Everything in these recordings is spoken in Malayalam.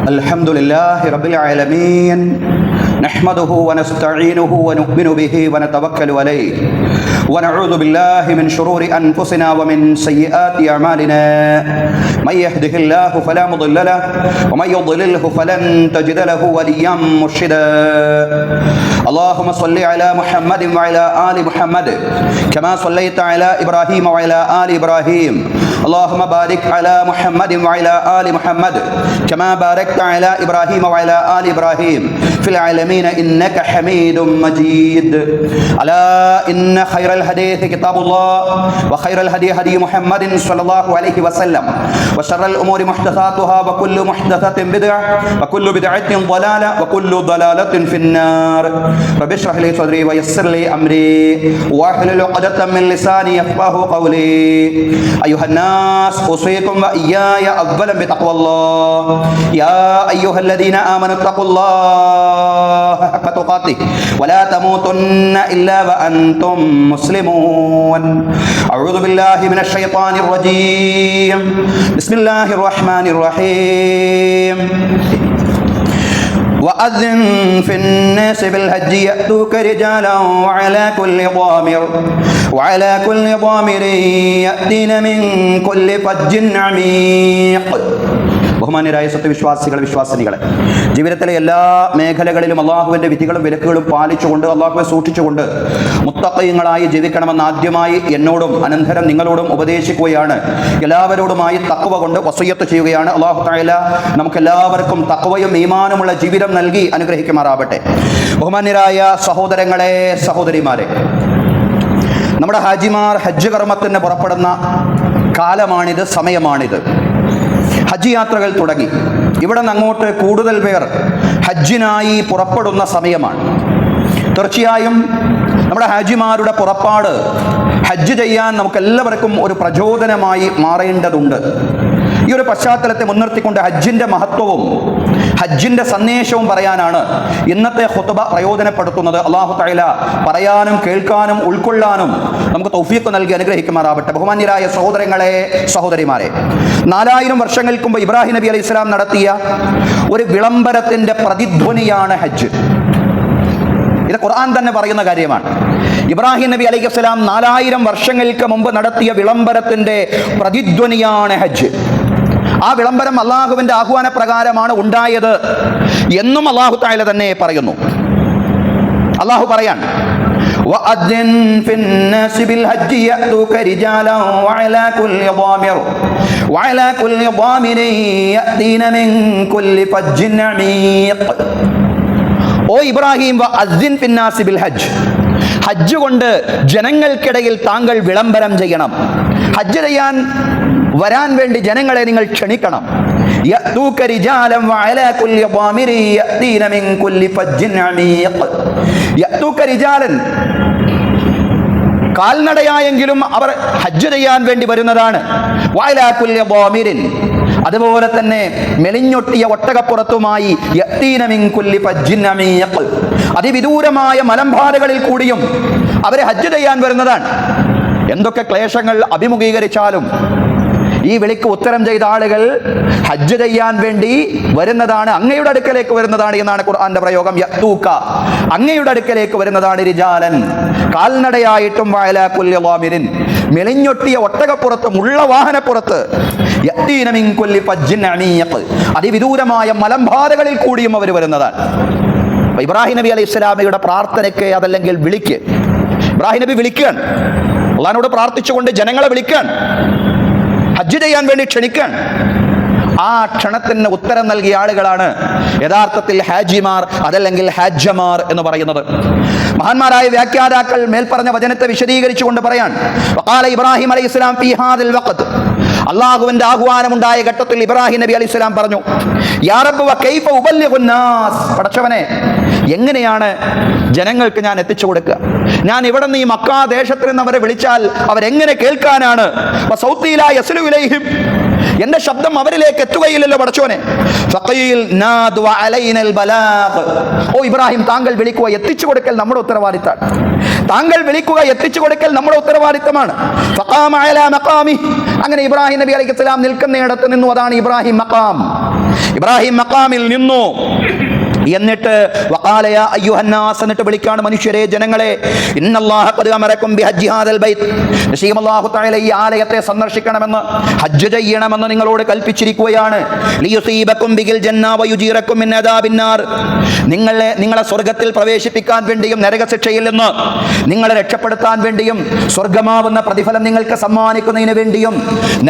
الحمد لله رب العالمين نحمده ونستعينه ونؤمن به ونتوكل عليه ونعوذ بالله من شرور أنفسنا ومن سيئات أعمالنا من يهده الله فلا مضل له ومن يضلله فلن تجد له وليا مرشدا اللهم صل على محمد وعلى آل محمد كما صليت على إبراهيم وعلى آل إبراهيم اللهم بارك على محمد وعلى آل محمد كما باركت على إبراهيم وعلى آل إبراهيم في العالمين إنك حميد مجيد ألا إن خير الحديث كتاب الله وخير الهدي هدي محمد صلى الله عليه وسلم وشر الأمور محدثاتها وكل محدثة بدعة وكل بدعة ضلالة وكل ضلالة في النار رب اشرح لي صدري ويسر لي أمري واحلل عقدة من لساني يفقهوا قولي أيها الناس أوصيكم وإياي أولا بتقوى الله يا أيها الذين آمنوا اتقوا الله حق تقاته ولا تموتن إلا وأنتم مسلمون أعوذ بالله من الشيطان الرجيم بسم الله الرحمن الرحيم وأذن في الناس بالحج يأتوك رجالا وعلى كل ضامر يأتين من كل فج عميق ബഹുമാന്യരായ സത്യവിശ്വാസികളെ വിശ്വാസിനികളെ, ജീവിതത്തിലെ എല്ലാ മേഖലകളിലും അള്ളാഹുവിൻ്റെ വിധികളും വിലക്കുകളും പാലിച്ചുകൊണ്ട് അള്ളാഹുവെ സൂക്ഷിച്ചുകൊണ്ട് മുത്തഖീങ്ങളായി ജീവിക്കണമെന്ന് ആദ്യമായി എന്നോടും അനന്തരം നിങ്ങളോടും ഉപദേശിക്കുകയാണ്. എല്ലാവരോടുമായി തഖ്വ കൊണ്ട് വസിയ്യത്ത് ചെയ്യുകയാണ്. അള്ളാഹു തആല നമുക്കെല്ലാവർക്കും തഖ്വയും ഈമാനുമുള്ള ജീവിതം നൽകി അനുഗ്രഹിക്കുമാറാവട്ടെ. ബഹുമാന്യരായ സഹോദരങ്ങളെ, സഹോദരിമാരെ, നമ്മുടെ ഹാജിമാർ ഹജ്ജ് കർമ്മത്തിന് പുറപ്പെടുന്ന കാലമാണിത്, സമയമാണിത്. ഹജ്ജ് യാത്രകൾ തുടങ്ങി. ഇവിടെ നിന്ന് അങ്ങോട്ട് കൂടുതൽ പേർ ഹജ്ജിനായി പുറപ്പെടുന്ന സമയമാണ്. തീർച്ചയായും നമ്മുടെ ഹാജിമാരുടെ പുറപ്പാട് ഹജ്ജ് ചെയ്യാൻ നമുക്കെല്ലാവർക്കും ഒരു പ്രചോദനമായി മാറേണ്ടതുണ്ട്. ഈ ഒരു പശ്ചാത്തലത്തെ മുൻനിർത്തിക്കൊണ്ട് ഹജ്ജിൻ്റെ മഹത്വവും ഹജ്ജിൻ്റെ സന്ദേശവും പറയാനാണ് ഇന്നത്തെ ഖുത്ബ പ്രയോജനപ്പെടുത്തുന്നത്. അല്ലാഹു തആല പറയാനും കേൾക്കാനും ഉൾക്കൊള്ളാനും നമുക്ക് തൗഫീഖ് നൽകി അനുഗ്രഹിക്കുമാറാവട്ടെ. ബഹുമാന്യരായ സഹോദരങ്ങളെ, സഹോദരിമാരെ, 4000 വർഷങ്ങൾക്ക് മുമ്പ് ഇബ്രാഹിം നബി അലൈഹി സ്വലാം നടത്തിയ ഒരു വിളംബരത്തിൻ്റെ പ്രതിധ്വനിയാണ് ഹജ്ജ്. ഇത് ഖുർആൻ തന്നെ പറയുന്ന കാര്യമാണ്. ഇബ്രാഹിം നബി അലൈഹി സ്വലാം 4000 വർഷങ്ങൾക്ക് മുമ്പ് നടത്തിയ വിളംബരത്തിൻ്റെ പ്രതിധ്വനിയാണ് ഹജ്ജ്. ആ വിളംബരം അള്ളാഹുവിൻ്റെ ആഹ്വാന പ്രകാരമാണ് ഉണ്ടായത് എന്നും അള്ളാഹു തആല തന്നെ പറയുന്നു. അള്ളാഹു പറയാൻ وَأَذِّن فِي النَّاسِ بِالْحَجِّ يَأْتُوكَ رِجَالًا وَعَلَى كُلِّ ضَامِرٍ يَأْتِينَ مِنْ كُلِّ فَجٍّ عَمِيقٍ. ഓ ഇബ്രാഹിം, വഅദ്ദിൻ ഫിന്നാസി ബിൽ ഹജ്ജ്, ഹജ്ജ് കൊണ്ട് ജനങ്ങൾക്കിടയിൽ താങ്കൾ വിളംബരം ചെയ്യണം. ഹജ്ജ് ചെയ്യാൻ വരാൻ വേണ്ടി ജനങ്ങളെ നിങ്ങൾ ക്ഷണിക്കണം. യഅ്തൂക റിജാലൻ വഅലാ കുല്ലി ളാമിരി യഅ്തീന മിൻ കുല്ലി ഫജ്ജിൻ അമീഖ്. യഅ്തൂക റിജാലൻ, കാൽനടയായെങ്കിലും അവർ ഹജ്ജ് ചെയ്യാൻ വേണ്ടി വരുന്നതാണ്. വഅലാ കുല്ലി ളാമിരിൻ, അതുപോലെ തന്നെ മെലിഞ്ഞൊട്ടിയ ഒട്ടകപ്പുറത്തുമായി യഅ്തീന മിൻ കുല്ലി ഫജ്ജിൻ അമീഖ്, അതിവിദൂരമായ മലമ്പാതകളിൽ കൂടിയും അവർ ഹജ്ജ് ചെയ്യാൻ വരുന്നതാണ്. എന്തൊക്കെ ക്ലേശങ്ങൾ അഭിമുഖീകരിച്ചാലും ഈ വിളിക്ക് ഉത്തരം ചെയ്ത ആളുകൾ ഹജ്ജ് ചെയ്യാൻ വേണ്ടി വരുന്നതാണ്, അങ്ങയുടെ അടുക്കലേക്ക് വരുന്നതാണ് എന്നാണ് ഖുർആന്റെ പ്രയോഗം. യഅ്തൂക, അങ്ങയുടെ അടുക്കലേക്ക് വരുന്നതാണ്. റിജാലൻ, കാൽനടയായിട്ടും വഅലാ കുല്ലി ളാമിരിൻ, മെലിഞ്ഞൊട്ടിയ ഒട്ടകപ്പുറത്തും ഉള്ള വാഹനപ്പുറത്ത്. യഅ്തീന മിൻ കുല്ലി ഫജ്ജിൻ അമീഖ്, അതിവിദൂരമായ മലമ്പാതകളിൽ കൂടിയും അവർ വരുന്നതാണ്. ഇബ്രാഹിം നബി അലൈഹി സ്വലാമയുടെ പ്രാർത്ഥനയ്ക്ക്, അതല്ലെങ്കിൽ വിളിക്ക്, ഇബ്രാഹിം നബി വിളിക്കാൻ, അള്ളാഹിനോട് പ്രാർത്ഥിച്ചുകൊണ്ട് ജനങ്ങളെ വിളിക്കാൻ, ഹജ്ജ് ചെയ്യാൻ വേണ്ടി ക്ഷണിക്കാൻ. ആ ക്ഷണത്തിന് ഉത്തരം നൽകിയ ആളുകളാണ് യഥാർത്ഥത്തിൽ ഹാജിമാർ, അതല്ലെങ്കിൽ ഹാജമാർ എന്ന് പറയുന്നത്. മഹാന്മാരായ വ്യാഖ്യാതാക്കൾ മേൽപ്പറഞ്ഞ വചനത്തെ വിശദീകരിച്ചുകൊണ്ട് പറയാൻ, വഖാല ഇബ്രാഹിം അലൈഹിസ്സലാം ഫീ ഹാദിൽ വഖ്ത്, അല്ലാഹുവിന്റെ ആഹ്വാനമുണ്ടായ ഘട്ടത്തിൽ ഇബ്രാഹിം നബി അലൈഹിസ്സലാം പറഞ്ഞു, യാ റബ്ബ് വകൈഫ ഉബല്ലിഗുൻ നാസ്, പടച്ചവനെ, എങ്ങനെയാണ് ജനങ്ങൾക്ക് ഞാൻ എത്തിച്ചു കൊടുക്കുക? ഞാൻ ഇവിടെ നിന്ന് ഈ മക്കാ ദേശത്തിൽ നിന്ന് അവരെ വിളിച്ചാൽ അവരെങ്ങനെ കേൾക്കാനാണ്? വസൗത്തി ലാ യസ്ലു ഇലൈഹിം, എന്റെ ശബ്ദം അവരിലേക്ക് എത്തുകയില്ലല്ലോ പടച്ചോനെ. ഫഖീൽ നാദു അലൈനൽ ബലാഗ്, ഓ ഇബ്രാഹിം, താങ്കൾ വിളിക്കുക, എത്തിച്ചു കൊടുക്കൽ നമ്മുടെ ഉത്തരവാദിത്തമാണ്. താങ്കൾ വിളിക്കുക, എത്തിച്ചു കൊടുക്കൽ നമ്മുടെ ഉത്തരവാദിത്തമാണ്. ഫഖാമ അലാ മഖാമി, അങ്ങനെ ഇബ്രാഹിം നബി അലൈഹിസ്സലാം നിൽക്കുന്നിടത്ത് നിന്നു. അതാണ് ഇബ്രാഹിം മഖാം. ഇബ്രാഹിം മഖാമിൽ നിന്നു. എന്നിട്ട് വഖാല യാ അയ്യുഹന്നാസ്, എന്നിട്ട് വിളിക്കാണ്, മനുഷ്യരെ, ജനങ്ങളെ, ഇന്നല്ലാഹ ഖദ് അമറക്കും ബിഹജ്ജി ഹാദൽ ബൈത്ത്, നിശ്ചയം അല്ലാഹു തആല ഈ ആലയത്തെ സന്ദർശിക്കണമെന്ന്, ഹജ്ജ് ചെയ്യണമെന്ന് നിങ്ങളോട് കൽപ്പിച്ചിരിക്കുകയാണ്. ലിയുസീബക്കും ബിൽ ജന്ന വയുജീറക്കും മിൻ അദാബിന്നാർ, നിങ്ങളെ സ്വർഗ്ഗത്തിൽ പ്രവേശിപ്പിക്കാൻ വേണ്ടിയും നരകശിക്ഷയിൽ നിന്ന് നിങ്ങളെ രക്ഷപ്പെടുത്താൻ വേണ്ടിയും, സ്വർഗ്ഗമാവുന്ന പ്രതിഫലം നിങ്ങൾക്ക് സമ്മാനിക്കുന്നതിന് വേണ്ടിയും,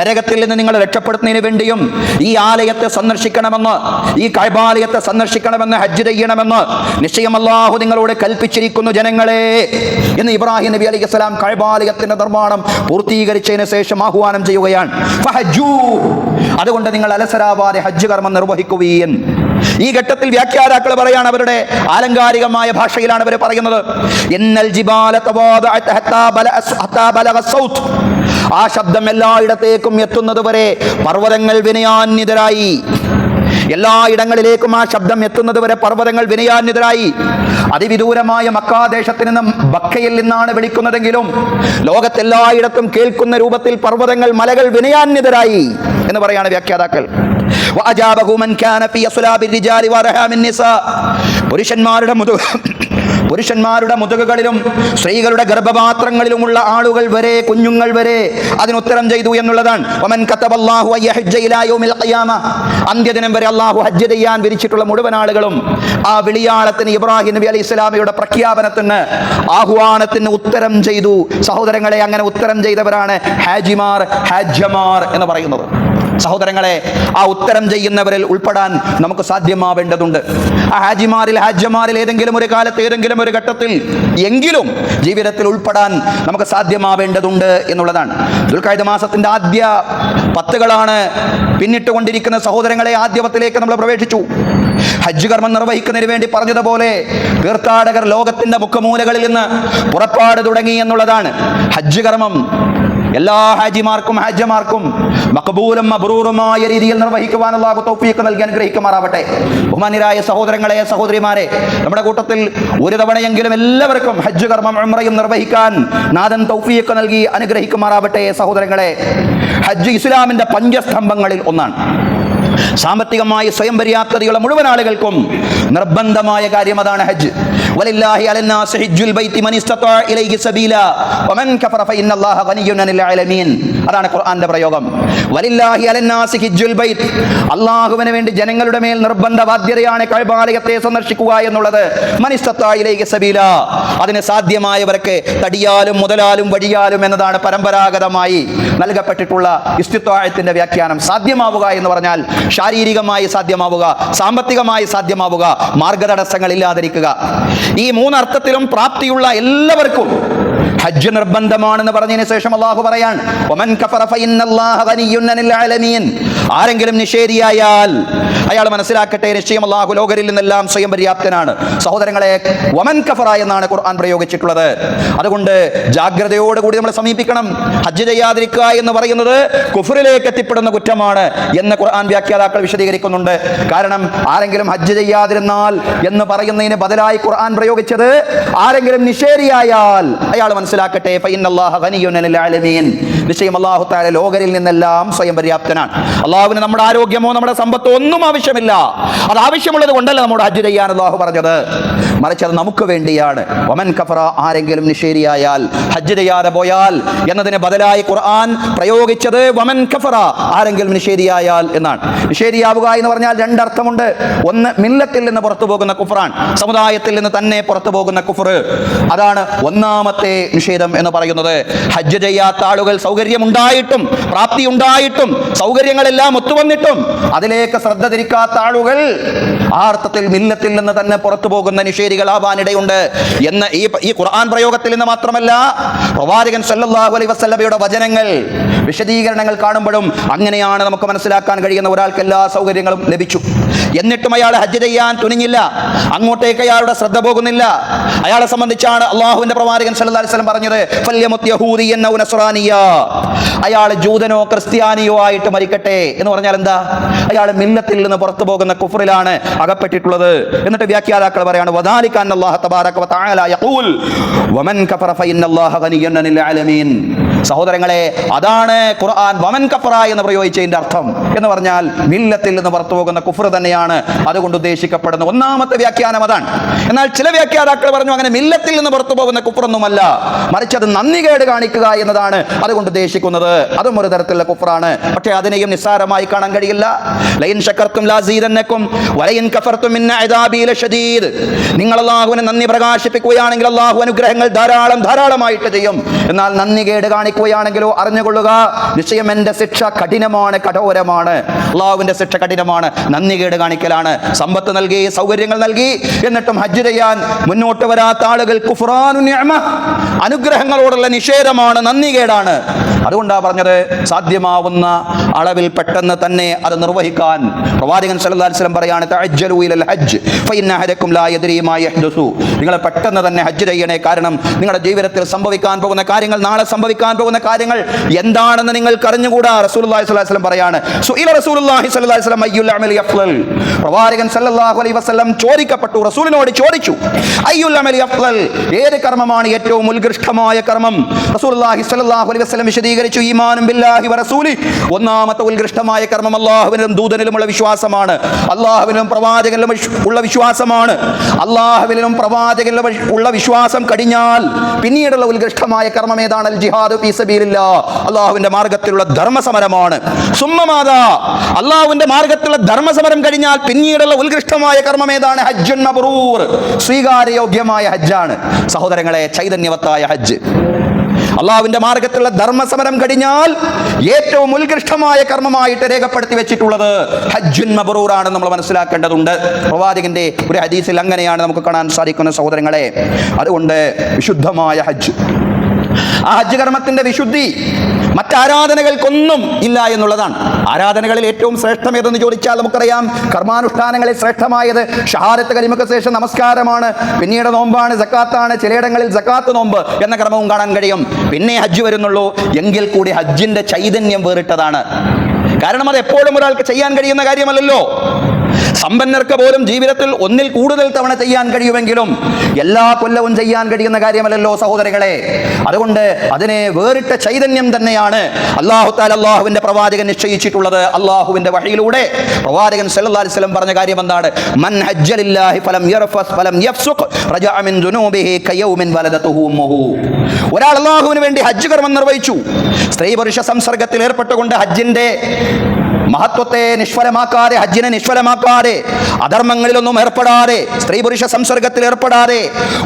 നരകത്തിൽ നിന്ന് നിങ്ങളെ രക്ഷപ്പെടുത്തുന്നതിന് വേണ്ടിയും ഈ ആലയത്തെ സന്ദർശിക്കണമെന്ന്, ഈ കഅബാലയത്തെ സന്ദർശിക്കണമെന്ന്, ഹജ്ജ് ചെയ്യണമെന്ന് നിശ്ചയം അല്ലാഹു നിങ്ങളോട് കൽപ്പിച്ചിരിക്കുന്നു ജനങ്ങളെ എന്ന് ഇബ്രാഹിം നബി അലൈഹിസ്സലാം കഅബാലയത്തിന്റെ നിർമ്മാണം പൂർത്തീകരിച്ചതിന് ശേഷം ആഹ്വാനം ചെയ്യുകയാണ്. ഫഹജ്ജൂ, അതുകൊണ്ട് നിങ്ങൾ അലസരാവാതെ ഹജ്ജ് കർമ്മം നിർവഹിക്കുകയും. ഈ ഘട്ടത്തിൽ വ്യാഖ്യാതാക്കൾ പറയാണ്, അവരുടെ ആലങ്കാരികമായ ഭാഷയിലാണ് അവർ പറയുന്നത്, ഇന്നൽ ജിബാല തവാദഅത് ഹത്താ ബലഗ സൗത്ത്, ആ ശബ്ദം എല്ലായിടത്തേക്കും എത്തുന്നത് വരെ പർവ്വതങ്ങൾ വിനയാന്വിതരായി. എല്ലായിടങ്ങളിലേക്കും ആ ശബ്ദം എത്തുന്നത് വരെ പർവ്വതങ്ങൾ വിനയാന്വിതരായി. അതിവിദൂരമായ മക്കാദേശത്ത് നിന്നും ബക്കയിൽ നിന്നാണ് വിളിക്കുന്നതെങ്കിലും ലോകത്തെല്ലായിടത്തും കേൾക്കുന്ന രൂപത്തിൽ പർവ്വതങ്ങൾ, മലകൾ വിനയാന്വിതരായി എന്ന് പറയാണ് വ്യാഖ്യാതാക്കൾ. പുരുഷന്മാരുടെ മുതുകുകളിലും സ്ത്രീകളുടെ ഗർഭപാത്രങ്ങളിലുമുള്ള ആളുകൾ വരെ, കുഞ്ഞുങ്ങൾ വരെ അതിനുത്തരം ചെയ്തു എന്നുള്ളതാണ്. അന്ത്യദിനം വരെ അള്ളാഹു ഹജ്ജ് ചെയ്യാൻ വിരിച്ചിട്ടുള്ള മുഴുവൻ ആളുകളും ആ വിളിയാളത്തിന്, ഇബ്രാഹിം നബി അലൈഹി സ്വലാമയുടെ പ്രഖ്യാപനത്തിന്, ആഹ്വാനത്തിന് ഉത്തരം ചെയ്തു. സഹോദരങ്ങളെ, അങ്ങനെ ഉത്തരം ചെയ്തവരാണ് ഹാജിമാർ, ഹാജ്യമാർ എന്ന് പറയുന്നത്. സഹോദരങ്ങളെ, ആ ഉത്തരം ചെയ്യുന്നവരിൽ ഉൾപ്പെടാൻ നമുക്ക് സാധ്യമാവേണ്ടതുണ്ട്. ആ ഹാജ്യമാരിൽ ഏതെങ്കിലും ഒരു കാലത്ത്, ഏതെങ്കിലും ഒരു ഘട്ടത്തിൽ എങ്കിലും ജീവിതത്തിൽ ഉൾപ്പെടാൻ നമുക്ക് സാധ്യമാവേണ്ടതുണ്ട് എന്നുള്ളതാണ്. ദുൽഖഅദ മാസത്തിന്റെ ആദ്യ 10 പിന്നിട്ടുകൊണ്ടിരിക്കുന്ന സഹോദരങ്ങളെ, ആദ്യ 10 നമ്മൾ പ്രവേശിച്ചു. ഹജ്ജ് കർമ്മം നിർവഹിക്കുന്നതിന് വേണ്ടി പറഞ്ഞതുപോലെ തീർത്ഥാടകർ ലോകത്തിന്റെ മുഖമൂലകളിൽ നിന്ന് പുറപ്പാട് തുടങ്ങി എന്നുള്ളതാണ്. ഹജ്ജ് കർമ്മം എല്ലാ ഹാജിമാർക്കും ഹാജ്യമാർക്കും മഖബൂലും മബ്റൂറുമായ രീതിയിൽ നിർവഹിക്കുവാൻ അല്ലാഹു തൗഫീഖ് നൽകി അനുഗ്രഹിക്കുമാറാവട്ടെ. ബഹുമാന്യരായ സഹോദരങ്ങളെ, സഹോദരിമാരെ, നമ്മുടെ കൂട്ടത്തിൽ ഒരു തവണയെങ്കിലും എല്ലാവർക്കും ഹജ്ജ് കർമ്മം, ഉംറയും നിർവഹിക്കാൻ നാഥൻ തൗഫീഖ് നൽകി അനുഗ്രഹിക്കുമാറാവട്ടെ. സഹോദരങ്ങളെ, ഹജ്ജ് ഇസ്ലാമിന്റെ പഞ്ചസ്തംഭങ്ങളിൽ ഒന്നാണ്. സാമ്പത്തികമായി സ്വയം പര്യാപ്തതയുള്ള മുഴുവൻ ആളുകൾക്കും നിർബന്ധമായ കാര്യം അതാണ് ഹജ്ജ്. വലില്ലാഹി അലന്നാസി ഹജ്ജുൽ ബൈത്തി മൻ ഇസ്തതാഅ ഇലൈഹി സബീല വമൻ കഫറ ഫഇന്നല്ലാഹ ഗനിയ്യുൻ അനിൽ ആലമീൻ. അതാണ് ഖുർആന്റെ പ്രയോഗം. വലില്ലാഹി അലന്നാസി ഹജ്ജുൽ ബൈത്ത്, അല്ലാഹുവിന് വേണ്ടി ജനങ്ങളുടെ മേൽ നിർബന്ധ ബാധ്യതയാണ് കഅബാലയത്തെ സന്ദർശിക്കുക എന്നുള്ളത്. മൻ ഇസ്തതാഅ ഇലൈഹി സബീല, അതിന് സാധ്യമായവർക്ക് തടിയാലും മുതലാലും വഴിയാലും എന്നതാണ് പരമ്പരാഗതമായി നൽകപ്പെട്ടിട്ടുള്ള ഇസ്തിത്വാഅത്തിന്റെ വ്യാഖ്യാനം. സാധ്യമാവുക എന്ന് പറഞ്ഞാൽ ശാരീരികമായി സാധ്യമാവുക, സാമ്പത്തികമായി സാധ്യമാവുക, മാർഗതടസ്സങ്ങൾ ഇല്ലാതിരിക്കുക. ഈ 3 അർത്ഥത്തിലും പ്രാപ്തിയുള്ള എല്ലാവർക്കും ഹജ്ജ് നിർബന്ധമാണെന്ന് പറഞ്ഞതിന് ശേഷം അല്ലാഹു പറയാണ്, വമൻ കഫറ ഫഇന്നല്ലാഹ ഗനിയ്യുൻ അനിൽ ആലമീൻ. ആരെങ്കിലും നിഷേധിയായാൽ അയാൾ മനസ്സിലാക്കട്ടെ, നിശ്ചയം അല്ലാഹു ലോകരിൽ നിന്നെല്ലാം സ്വയം പര്യാപ്തനാണ്. സഹോദരങ്ങളെ, വമൻ കഫറ എന്നാണ് ഖുർആൻ പ്രയോഗിച്ചിട്ടുള്ളത്. അതുകൊണ്ട് ജാഗ്രതയോടുകൂടി നമ്മൾ സമീപിക്കണം. ഹജ്ജ് ചെയ്യാതിരിക്കുക എന്ന് പറയുന്നത് കുഫറിലേക്ക് എത്തിപ്പെടുന്ന കുറ്റമാണ് എന്ന് ഖുർആൻ വ്യാഖ്യാതാക്കൾ വിശദീകരിക്കുന്നുണ്ട്. കാരണം ആരെങ്കിലും ഹജ്ജ് ചെയ്യാതിരുന്നാൽ എന്ന് പറയുന്നതിന് ബദലായി ഖുർആൻ പ്രയോഗിച്ചത് ആരെങ്കിലും നിഷേധിയായാൽ അയാൾ മനസ്സിലാക്കട്ടെ, ഫഇന്നല്ലാഹ ഗനിയ്യുൻ അനിൽ ആലമീൻ. നിശ്ചയം അല്ലാഹു തആല ലോകരിൽ നിന്നെല്ലാം സ്വയം പര്യാപ്തനാണ്. അല്ലാഹുവിന് നമ്മുടെ ആരോഗ്യമോ നമ്മുടെ സമ്പത്തോ ഒന്നും ആവശ്യമില്ല. അത് ആവശ്യമുള്ളത് കൊണ്ടല്ല നമ്മുടെ ഹജ്ജ് ചെയ്യാൻ അല്ലാഹു പറഞ്ഞത്, മറിച്ച് അത് നമുക്ക് വേണ്ടിയാണ്. വമൻ കഫറ, ആരെങ്കിലും നിഷേധിയായാൽ, ഹജ്ജ് ചെയ്യാതെ പോയാൽ എന്നതിന് ബദലായി ഖുർആൻ പ്രയോഗിച്ചത് വമൻ കഫറ, ആരെങ്കിലും നിഷേധിയായാൽ എന്നാണ്. നിഷേധിയാവുക എന്ന് പറഞ്ഞാൽ 2 അർത്ഥമുണ്ട്. ഒന്ന്, മില്ലത്തിൽ നിന്ന് പുറത്തു പോകുന്ന കുഫ്റാൻ, സമുദായത്തിൽ നിന്ന് തന്നെ പുറത്തു പോകുന്ന കുഫർ. അതാണ് ഒന്നാമത്തെ നിഷേധം എന്ന് പറയുന്നത്. ഹജ്ജ് ചെയ്യാത്ത ആളുകൾ സൗകര്യമുണ്ടായിട്ടും പ്രാപ്തി ഉണ്ടായിട്ടും സൗകര്യങ്ങളെല്ലാം ഒത്തുവന്നിട്ടും അതിലേക്ക് ശ്രദ്ധ തിരിക്കാത്ത ആളുകൾ ആ അർത്ഥത്തിൽ മില്ലത്തിൽ നിന്ന് തന്നെ പുറത്തു പോകുന്ന നിഷേധികളാവാനിടയുണ്ട് എന്ന് ഈ ഖുർആൻ പ്രയോഗത്തിൽ നിന്ന് മാത്രമല്ല, പ്രവാചകൻ സല്ലല്ലാഹു അലൈഹി വസല്ലമയുടെ വചനങ്ങൾ, വിശദീകരണങ്ങൾ കാണുമ്പോഴും അങ്ങനെയാണ് നമുക്ക് മനസ്സിലാക്കാൻ കഴിയുന്ന. ഒരാൾക്ക് എല്ലാ സൗകര്യങ്ങളും ലഭിച്ചു, എന്നിട്ടും അയാൾ ഹജ്ജ് ചെയ്യാൻ തുനിഞ്ഞില്ല, അങ്ങോട്ടേക്ക് അയാളുടെ ശ്രദ്ധ പോകുന്നില്ല. അയാളെ സംബന്ധിച്ചാണ് അള്ളാഹുവിന്റെ പ്രവാചകൻ സല്ലല്ലാഹു അലൈഹി വസല്ലം പറഞ്ഞത്, ഫല്യമുത് യഹൂദിയൻ ഔ നസ്റാനിയ, അയാൾ ജൂതനോ ക്രിസ്ത്യാനിയോ ആയിട്ട് മരിക്കട്ടെ എന്ന് പറഞ്ഞാൽ എന്താ? അയാൾ മില്ലത്തിൽ നിന്ന് പുറത്തു പോകുന്ന കുഫറിലാണ് അകപ്പെട്ടിട്ടുള്ളത്. എന്നിട്ട് വ്യാഖ്യാതാക്കൾ പറയാണ്, വദാലിക ذلك أن الله تبارك وتعالى يقول ومن كفر فإن الله غني عن العالمين. സഹോദരങ്ങളെ, അതാണ് ഖുർആൻ വമൻ കഫറ എന്ന് പ്രയോഗിച്ചതിന്റെ അർത്ഥം. എന്ന് പറഞ്ഞാൽ മില്ലത്തിൽ നിന്ന് പുറത്തു പോകുന്ന കുഫർ തന്നെയാണ് അതുകൊണ്ട് ഉദ്ദേശിക്കപ്പെടുന്ന ഒന്നാമത്തെ വ്യാഖ്യാനം അതാണ്. എന്നാൽ ചില വ്യാഖ്യാതാക്കൾ പറഞ്ഞു അങ്ങനെ മില്ലത്തിൽ നിന്ന് പുറത്തു പോകുന്ന കുഫറൊന്നുമല്ല, മറിച്ച് അത് നന്ദികേട് കാണിക്കുക എന്നതാണ് അതുകൊണ്ട് ഉദ്ദേശിക്കുന്നത്. അതും ഒരു തരത്തിലുള്ള കുഫറാണ്. പക്ഷേ അതിനെയും നിസ്സാരമായി കാണാൻ കഴിയില്ല. ലൈൻ ശകർതും ലസീദന്നകും വലൈൻ കഫർതും മിൻ അദാബി ലശദീദ്. നിങ്ങൾ അല്ലാഹുവിനെ നന്ദി പ്രകാശിപ്പിക്കുകയാണെങ്കിൽ അല്ലാഹു അനുഗ്രഹങ്ങൾ ധാരാളമായിട്ട് ചെയ്യും. എന്നാൽ നന്ദികേട് കാണിക്കുകയാണെങ്കിലോ അറിഞ്ഞുകൊള്ളുക, നിശ്ചയം എന്റെ ശിക്ഷ കഠിനമാണ്, കഠോരമാണ്. അല്ലാഹുവിന്റെ ശിക്ഷ കഠിനമാണ്. നന്ദികേട് കാണിക്കലാണ്. സമ്പത്ത് നൽകി, സൗകര്യങ്ങൾ നൽകി, എന്നിട്ടും ഹജ്ജ് ചെയ്യാൻ മുന്നോട്ട് വരാത്ത ആളുകൾ കുഫ്റാനു നിഅമ, അനുഗ്രഹങ്ങളോടുള്ള നിഷേധമാണ്, നന്ദികേടാണ്. അതുകൊണ്ടാണ് പറഞ്ഞത് സാധ്യമാവുന്ന അളവിൽ പെട്ടെന്ന് തന്നെ അത് നിർവഹിക്കാൻ. പ്രവാചകൻ സല്ലല്ലാഹു അലൈഹി വസല്ലം പറയാണ് തഅജ്ജലു ഇലൽ ഹജ്ജ് ഫഇന്ന അഹദകും ലാ യദ്രി മാ യഹ്ദസു. നിങ്ങൾ പെട്ടെന്ന് തന്നെ ഹജ്ജ് ചെയ്യണേ. കാരണം നിങ്ങളുടെ ജീവിതത്തിൽ സംഭവിക്കാൻ പോകുന്ന കാര്യങ്ങൾ, നാളെ സംഭവിക്കാൻ പോകുന്ന കാര്യങ്ങൾ എന്താണെന്ന് നിങ്ങൾക്ക് അറിഞ്ഞുകൂടാ. റസൂലുള്ളാഹി സ്വല്ലല്ലാഹു അലൈഹി വസല്ലം പറയാണ് സുഇല റസൂലുള്ളാഹി സ്വല്ലല്ലാഹു അലൈഹി വസല്ലം അയ്യുൽ അമലി അഫ്ളൽ. പ്രവാചകൻ സല്ലല്ലാഹു അലൈഹി വസല്ലം ചോദിക്കപ്പെട്ടു, റസൂലിനോട് ചോദിച്ചു അയ്യുൽ അമലി അഫ്ളൽ, ഏത് കർമ്മമാണ് ഏറ്റവും ഉത്കൃഷ്ടമായ കർമ്മം? റസൂലുള്ളാഹി സ്വല്ലല്ലാഹു അലൈഹി വസല്ലം വിശദീകരിച്ചു ഈമാനും ബില്ലാഹി വറസൂലി. ഒന്നാമത്തെ ഉത്കൃഷ്ടമായ കർമ്മം അല്ലാഹുവിനും ദൂതനിലുമുള്ള വിശ്വാസമാണ്. അല്ലാഹുവിനും പ്രവാചകനിലും ഉള്ള വിശ്വാസമാണ്. അല്ലാഹുവിനും പ്രവാചകനിലും ഉള്ള വിശ്വാസം കഴിഞ്ഞാൽ പിന്നീടുള്ള ഉത്കൃഷ്ടമായ കർമ്മം ഏതാണ്? അൽ ജിഹാദു ഫീ സബീലില്ലാഹ്, അല്ലാഹുവിന്റെ മാർഗ്ഗത്തിലുള്ള ധർമ്മസമരമാണ്. സുമ്മമാദാ, അല്ലാഹുവിന്റെ മാർഗ്ഗത്തിലുള്ള ധർമ്മസമരം കഴിഞ്ഞാൽ പിന്നീടുള്ള ഉത്കൃഷ്ടമായ കർമ്മം ഏതാണ്? ഹജ്ജുൻ മബ്റൂർ, സ്വീകാര്യയോഗ്യമായ ഹജ്ജാണ്. സഹോദരങ്ങളെ, ചൈതന്യവത്തായ ഹജ്ജ്, അള്ളാഹുവിന്റെ മാർഗത്തിലുള്ള ധർമ്മസമരം കഴിഞ്ഞാൽ ഏറ്റവും ഉത്കൃഷ്ടമായ കർമ്മമായിട്ട് രേഖപ്പെടുത്തി വെച്ചിട്ടുള്ളത് ഹജ്ജുൻ മബ്റൂർ ആണെന്ന് നമ്മൾ മനസ്സിലാക്കേണ്ടതുണ്ട്. പ്രവാചകന്റെ ഒരു ഹദീസിൽ അങ്ങനെയാണ് നമുക്ക് കാണാൻ സാധിക്കുന്ന സഹോദരങ്ങളെ. അതുകൊണ്ട് വിശുദ്ധമായ ഹജ്ജ്, ആ ഹജ്ജ് കർമ്മത്തിന്റെ വിശുദ്ധി മറ്റാരാധനകൾക്കൊന്നും ഇല്ല എന്നുള്ളതാണ്. ആരാധനകളിൽ ഏറ്റവും ശ്രേഷ്ഠം ഏതെന്ന് ചോദിച്ചാൽ നമുക്കറിയാം, കർമാനുഷ്ഠാനങ്ങളിൽ ശ്രേഷ്ഠമായത് ഷഹാദത്ത് കലിമക്ക് ശേഷം നമസ്കാരമാണ്, പിന്നീട് നോമ്പാണ്, സക്കാത്താണ്. ചിലയിടങ്ങളിൽ സക്കാത്ത് നോമ്പ് എന്ന കർമ്മവും കാണാൻ കഴിയും. പിന്നെ ഹജ്ജ് വരുന്നുള്ളൂ. എങ്കിൽ കൂടി ഹജ്ജിന്റെ ചൈതന്യം വേറിട്ടതാണ്. കാരണം അത് എപ്പോഴും ഒരാൾക്ക് ചെയ്യാൻ കഴിയുന്ന കാര്യമല്ലല്ലോ. സമ്പന്നർക്ക് പോലും ജീവിതത്തിൽ ഒന്നിൽ കൂടുതൽ തവണ ചെയ്യാൻ കഴിയുമെങ്കിലും എല്ലാ കൊല്ലവും ചെയ്യാൻ കഴിയുന്ന കാര്യമല്ലല്ലോ സഹോദരങ്ങളെ. അതുകൊണ്ട് അതിനെ വേറിട്ട ചൈതന്യം തന്നെയാണ് അല്ലാഹു തആല, അല്ലാഹുവിന്റെ പ്രവാചകൻ നിശ്ചയിച്ചിട്ടുള്ളത്. അല്ലാഹുവിന്റെ വഹയിലൂടെ പ്രവാചകൻ സല്ലല്ലാഹു അലൈഹി വസല്ലം പറഞ്ഞ കാര്യം എന്താണ്? മൻ ഹജ്ജ ലില്ലാഹി ഫലം യർഫസ് ഫലം യഫ്സുഖ് റജഅ മിൻ ദുനൂബിഹി കയൗമിൻ വലദതുഹു ഉമ്മുഹു. ഒരാൾ അല്ലാഹുവിന് വേണ്ടി ഹജ്ജ് കർമ്മം നിർവഹിച്ചു, സ്ത്രീ പുരുഷ സംസർഗത്തിൽ ഏർപ്പെട്ടുകൊണ്ട് ഹജ്ജിന്റെ മഹത്വത്തെ നിഷ്ഫലമാക്കാതെ, ഹജ്ജിനെ നിഷ്ഫലമാക്കാതെ, അധർമ്മങ്ങളിലൊന്നും ഏർപ്പെടാതെ, സ്ത്രീ പുരുഷ സംസർഗത്തിൽ ഏർപ്പെടാതെ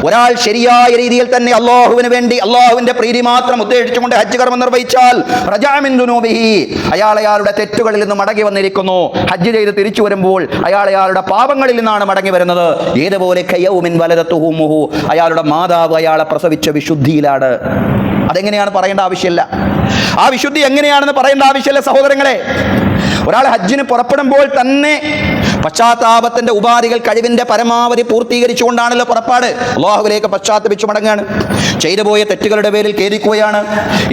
ഒരാൾ ശരിയായ രീതിയിൽ തന്നെ അല്ലാഹുവിന് വേണ്ടി അല്ലാഹുവിന്റെ പ്രീതി മാത്രം ഉദ്ദേശിച്ചുകൊണ്ട് ഹജ്ജ് കർമ്മം നിർവഹിച്ചാൽ റജഅ മിൻ ദുനൂബിഹി, അയാളുടെ തെറ്റുകളിൽ നിന്ന് മടങ്ങി വന്നിരിക്കുന്നു. ഹജ്ജ് ചെയ്ത് തിരിച്ചു വരുമ്പോൾ അയാളുടെ പാപങ്ങളിൽ നിന്നാണ് മടങ്ങി വരുന്നത്. ഏതുപോലെ കയൗമിൻ വലദതുഹു ഉമ്മുഹു, അയാളുടെ മാതാവ് അയാളെ പ്രസവിച്ച വിശുദ്ധിയിലാണ്. അതെങ്ങനെയാണ് പറയേണ്ട ആവശ്യമില്ല. ആ വിശുദ്ധി എങ്ങനെയാണെന്ന് പറയേണ്ട ആവശ്യമില്ല സഹോദരങ്ങളെ. ഒരാൾ ഹജ്ജിന് പുറപ്പെടുമ്പോൾ തന്നെ പശ്ചാത്താപത്തിന്റെ ഉപാധികൾ കഴിവിന്റെ പരമാവധി പൂർത്തീകരിച്ചുകൊണ്ടാണല്ലോ പുറപ്പാട്. അല്ലാഹുവിലേക്ക് പശ്ചാത്തപിച്ചു മടങ്ങുകയാണ്. ചെയ്തു പോയ തെറ്റുകളുടെ പേരിൽ ഖേദിക്കുകയാണ്.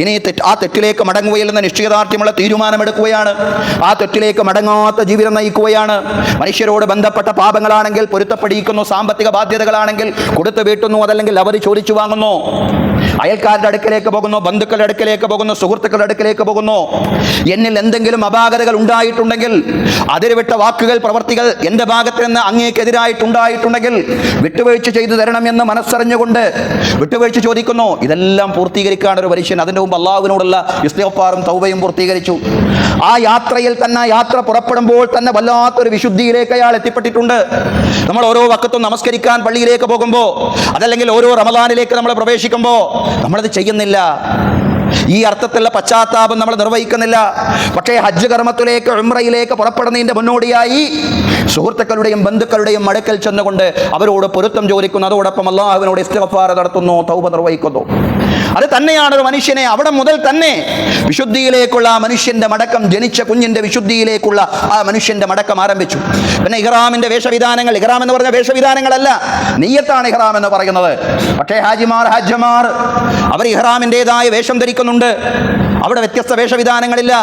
ഇനി ആ തെറ്റിലേക്ക് മടങ്ങുകയില്ലെന്ന നിശ്ചയദാർഢ്യമുള്ള തീരുമാനമെടുക്കുകയാണ്. ആ തെറ്റിലേക്ക് മടങ്ങാത്ത ജീവിതം നയിക്കുകയാണ്. മനുഷ്യരോട് ബന്ധപ്പെട്ട പാപങ്ങളാണെങ്കിൽ പൊരുത്തപ്പെടിയിക്കുന്നു, സാമ്പത്തിക ബാധ്യതകളാണെങ്കിൽ കൊടുത്തു വീട്ടുന്നു, അതല്ലെങ്കിൽ അവധി ചോദിച്ചു വാങ്ങുന്നു, അയൽക്കാരുടെ അടുക്കലേക്ക് പോകുന്നു, ബന്ധുക്കളുടെ അടുക്കലേക്ക് പോകുന്നു, സുഹൃത്തുക്കളുടെ അടുക്കലേക്ക് പോകുന്നു. എന്നിൽ എന്തെങ്കിലും അപാകതകൾ ഉണ്ടായിട്ടുണ്ടെങ്കിൽ, അതിരുവിട്ട വാക്കുകൾ പ്രവർത്തികൾ എൻ്റെ ഭാഗത്ത് നിന്ന് അങ്ങേക്കെതിരായിട്ടുണ്ടായിട്ടുണ്ടെങ്കിൽ വിട്ടുവീഴ്ച ചെയ്തു തരണം എന്ന് മനസ്സറിഞ്ഞുകൊണ്ട് വിട്ടുവീഴ്ച ചോദിക്കുന്നു. ഇതെല്ലാം പൂർത്തീകരിക്കാണ് ഒരു മനുഷ്യൻ. അതിൻ്റെ മുമ്പ് അല്ലാഹുവിനോടുള്ള ഇസ്തിഗ്ഫാറും തൗബയും പൂർത്തീകരിച്ചു. ആ യാത്രയിൽ തന്നെ, യാത്ര പുറപ്പെടുമ്പോൾ തന്നെ വല്ലാത്തൊരു വിശുദ്ധിയിലേക്ക് അയാൾ എത്തിപ്പെട്ടിട്ടുണ്ട്. നമ്മൾ ഓരോ വക്കത്തും നമസ്കരിക്കാൻ പള്ളിയിലേക്ക് പോകുമ്പോൾ, അതല്ലെങ്കിൽ ഓരോ റമദാനിലേക്ക് നമ്മൾ പ്രവേശിക്കുമ്പോൾ നമ്മളത് ചെയ്യുന്നില്ല. ഈ അർത്ഥത്തിലുള്ള പശ്ചാത്താപം നമ്മൾ നിർവഹിക്കുന്നില്ല. പക്ഷേ ഹജ്ജ് കർമ്മത്തിലേക്ക്, ഉംറയിലേക്ക് പുറപ്പെടുന്നതിന്റെ മുന്നോടിയായി സുഹൃത്തുക്കളുടെയും ബന്ധുക്കളുടെയും അടുക്കൽ ചെന്നുകൊണ്ട് അവരോട് പൊരുത്തം ചോദിക്കുന്നു. അതോടൊപ്പം അല്ലാഹുവിനോട് ഇസ്തിഗ്ഫാർ നടത്തുന്നു, തൗബ നിർവഹിക്കുന്നു. അത് തന്നെയാണ് ഒരു മനുഷ്യനെ അവിടെ മുതൽ തന്നെ വിശുദ്ധിയിലേക്കുള്ള ആ മനുഷ്യന്റെ മടക്കം, ജനിച്ച കുഞ്ഞിന്റെ വിശുദ്ധിയിലേക്കുള്ള ആ മനുഷ്യന്റെ മടക്കം ആരംഭിച്ചു. പിന്നെ ഇഹ്റാമിന്റെ വേഷവിധാനങ്ങൾ, ഇഹ്റാം എന്ന് പറഞ്ഞ വേഷവിധാനങ്ങളല്ല, നിയ്യത്താണ് ഇഹ്റാം എന്ന് പറയുന്നത്. പക്ഷേ ഹാജിമാർ അവർ ഇഹ്റാമിൻ്റെതായ വേഷം ധരിക്കുന്നുണ്ട്. അവിടെ വ്യത്യസ്ത വേഷവിധാനങ്ങളില്ല.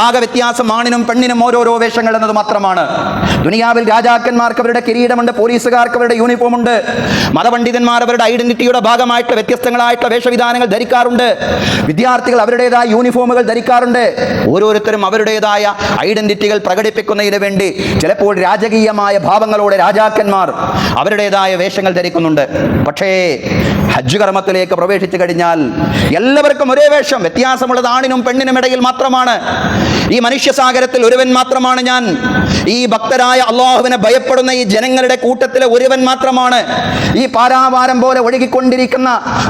ആകെ വ്യത്യാസം ആണിനും പെണ്ണിനും ഓരോരോ വേഷങ്ങൾ എന്നത് മാത്രമാണ്. ദുനിയാവിൽ രാജാക്കന്മാർക്ക് അവരുടെ കിരീടമുണ്ട്, പോലീസുകാർക്ക് അവരുടെ യൂണിഫോം ഉണ്ട്, മതപണ്ഡിതന്മാർ അവരുടെ ഐഡന്റിറ്റിയുടെ ഭാഗമായിട്ട് വ്യത്യസ്തങ്ങളായിട്ടുള്ള വേഷവിധാനങ്ങൾ ധരിക്കാറുണ്ട്, വിദ്യാർത്ഥികൾ അവരുടേതായ യൂണിഫോമുകൾ ധരിക്കാറുണ്ട്. ഓരോരുത്തരും അവരുടേതായ ഐഡന്റിറ്റികൾ പ്രകടിപ്പിക്കുന്നതിന് വേണ്ടി ചിലപ്പോൾ രാജകീയമായ ഭാവങ്ങളോടെ രാജാക്കന്മാർ അവരുടേതായ വേഷങ്ങൾ ധരിക്കുന്നുണ്ട്. പക്ഷേ ഹജ്ജ് കർമ്മത്തിലേക്ക് പ്രവേശിച്ചു കഴിഞ്ഞാൽ എല്ലാവർക്കും ഒരേ വേഷം. വ്യത്യാസമുള്ളത് ആണിനും പെണ്ണിനും ഇടയിൽ മാത്രമാണ്. ഈ മനുഷ്യസാഗരത്തിൽ ഒരുവൻ മാത്രമാണ് ഞാൻ. ഈ ഭക്തരായ അള്ളാഹുവിനെ ഭയപ്പെടുന്ന ഈ ജനങ്ങളുടെ കൂട്ടത്തിലെ ഒരുവൻ മാത്രമാണ്. ഈ പാരാവാരം പോലെ ഒഴുകിക്കൊണ്ടിരിക്കുന്ന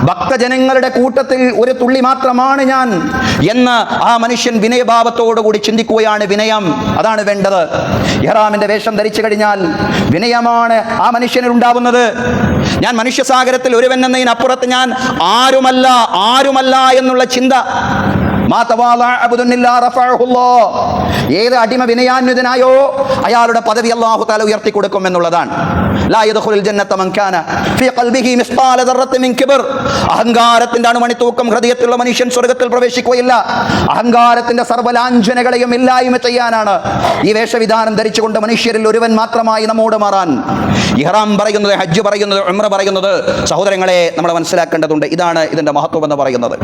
ഭക്തജനങ്ങളുടെ കൂട്ടത്തിൽ ഒരു തുള്ളി മാത്രമാണ് ഞാൻ എന്ന് ആ മനുഷ്യൻ വിനയഭാവത്തോടുകൂടി ചിന്തിക്കുകയാണ്. വിനയം, അതാണ് വേണ്ടത്. ഇഹ്റാമിന്റെ വേഷം ധരിച്ചു കഴിഞ്ഞാൽ വിനയമാണ് ആ മനുഷ്യനിൽ ഉണ്ടാവുന്നത്. ഞാൻ മനുഷ്യസാഗരത്തിൽ ഒരുവൻ എന്നതിനപ്പുറത്ത് ഞാൻ ആരുമല്ല എന്നുള്ള ചിന്ത. ഏത് അടിമ വിനയാന്വിതനായോ അയാളുടെ പദവി അല്ലാഹു തആല ഉയർത്തി കൊടുക്കും എന്നുള്ളതാണ്. അഹങ്കാരത്തിന്റെ അണുമണിത്തൂക്കം ഹൃദയത്തിലുള്ള മനുഷ്യൻ സ്വർഗത്തിൽ പ്രവേശിക്കുകയില്ല. അഹങ്കാരത്തിന്റെ സർവ്വലാഞ്ചനകളെയും ഇല്ലായ്മ ചെയ്യാനാണ് ഈ വേഷവിധാനം ധരിച്ചുകൊണ്ട് മനുഷ്യരിൽ ഒരുവൻ മാത്രമായി നമ്മോട് മാറാൻ ഇഹ്റാം പറയുന്നത്, ഹജ്ജ് പറയുന്നത്, ഉംറ പറയുന്നത് സഹോദരങ്ങളെ നമ്മൾ മനസ്സിലാക്കേണ്ടതുണ്ട്. ഇതാണ് ഇതിന്റെ മഹത്വം എന്ന് പറയുന്നത്.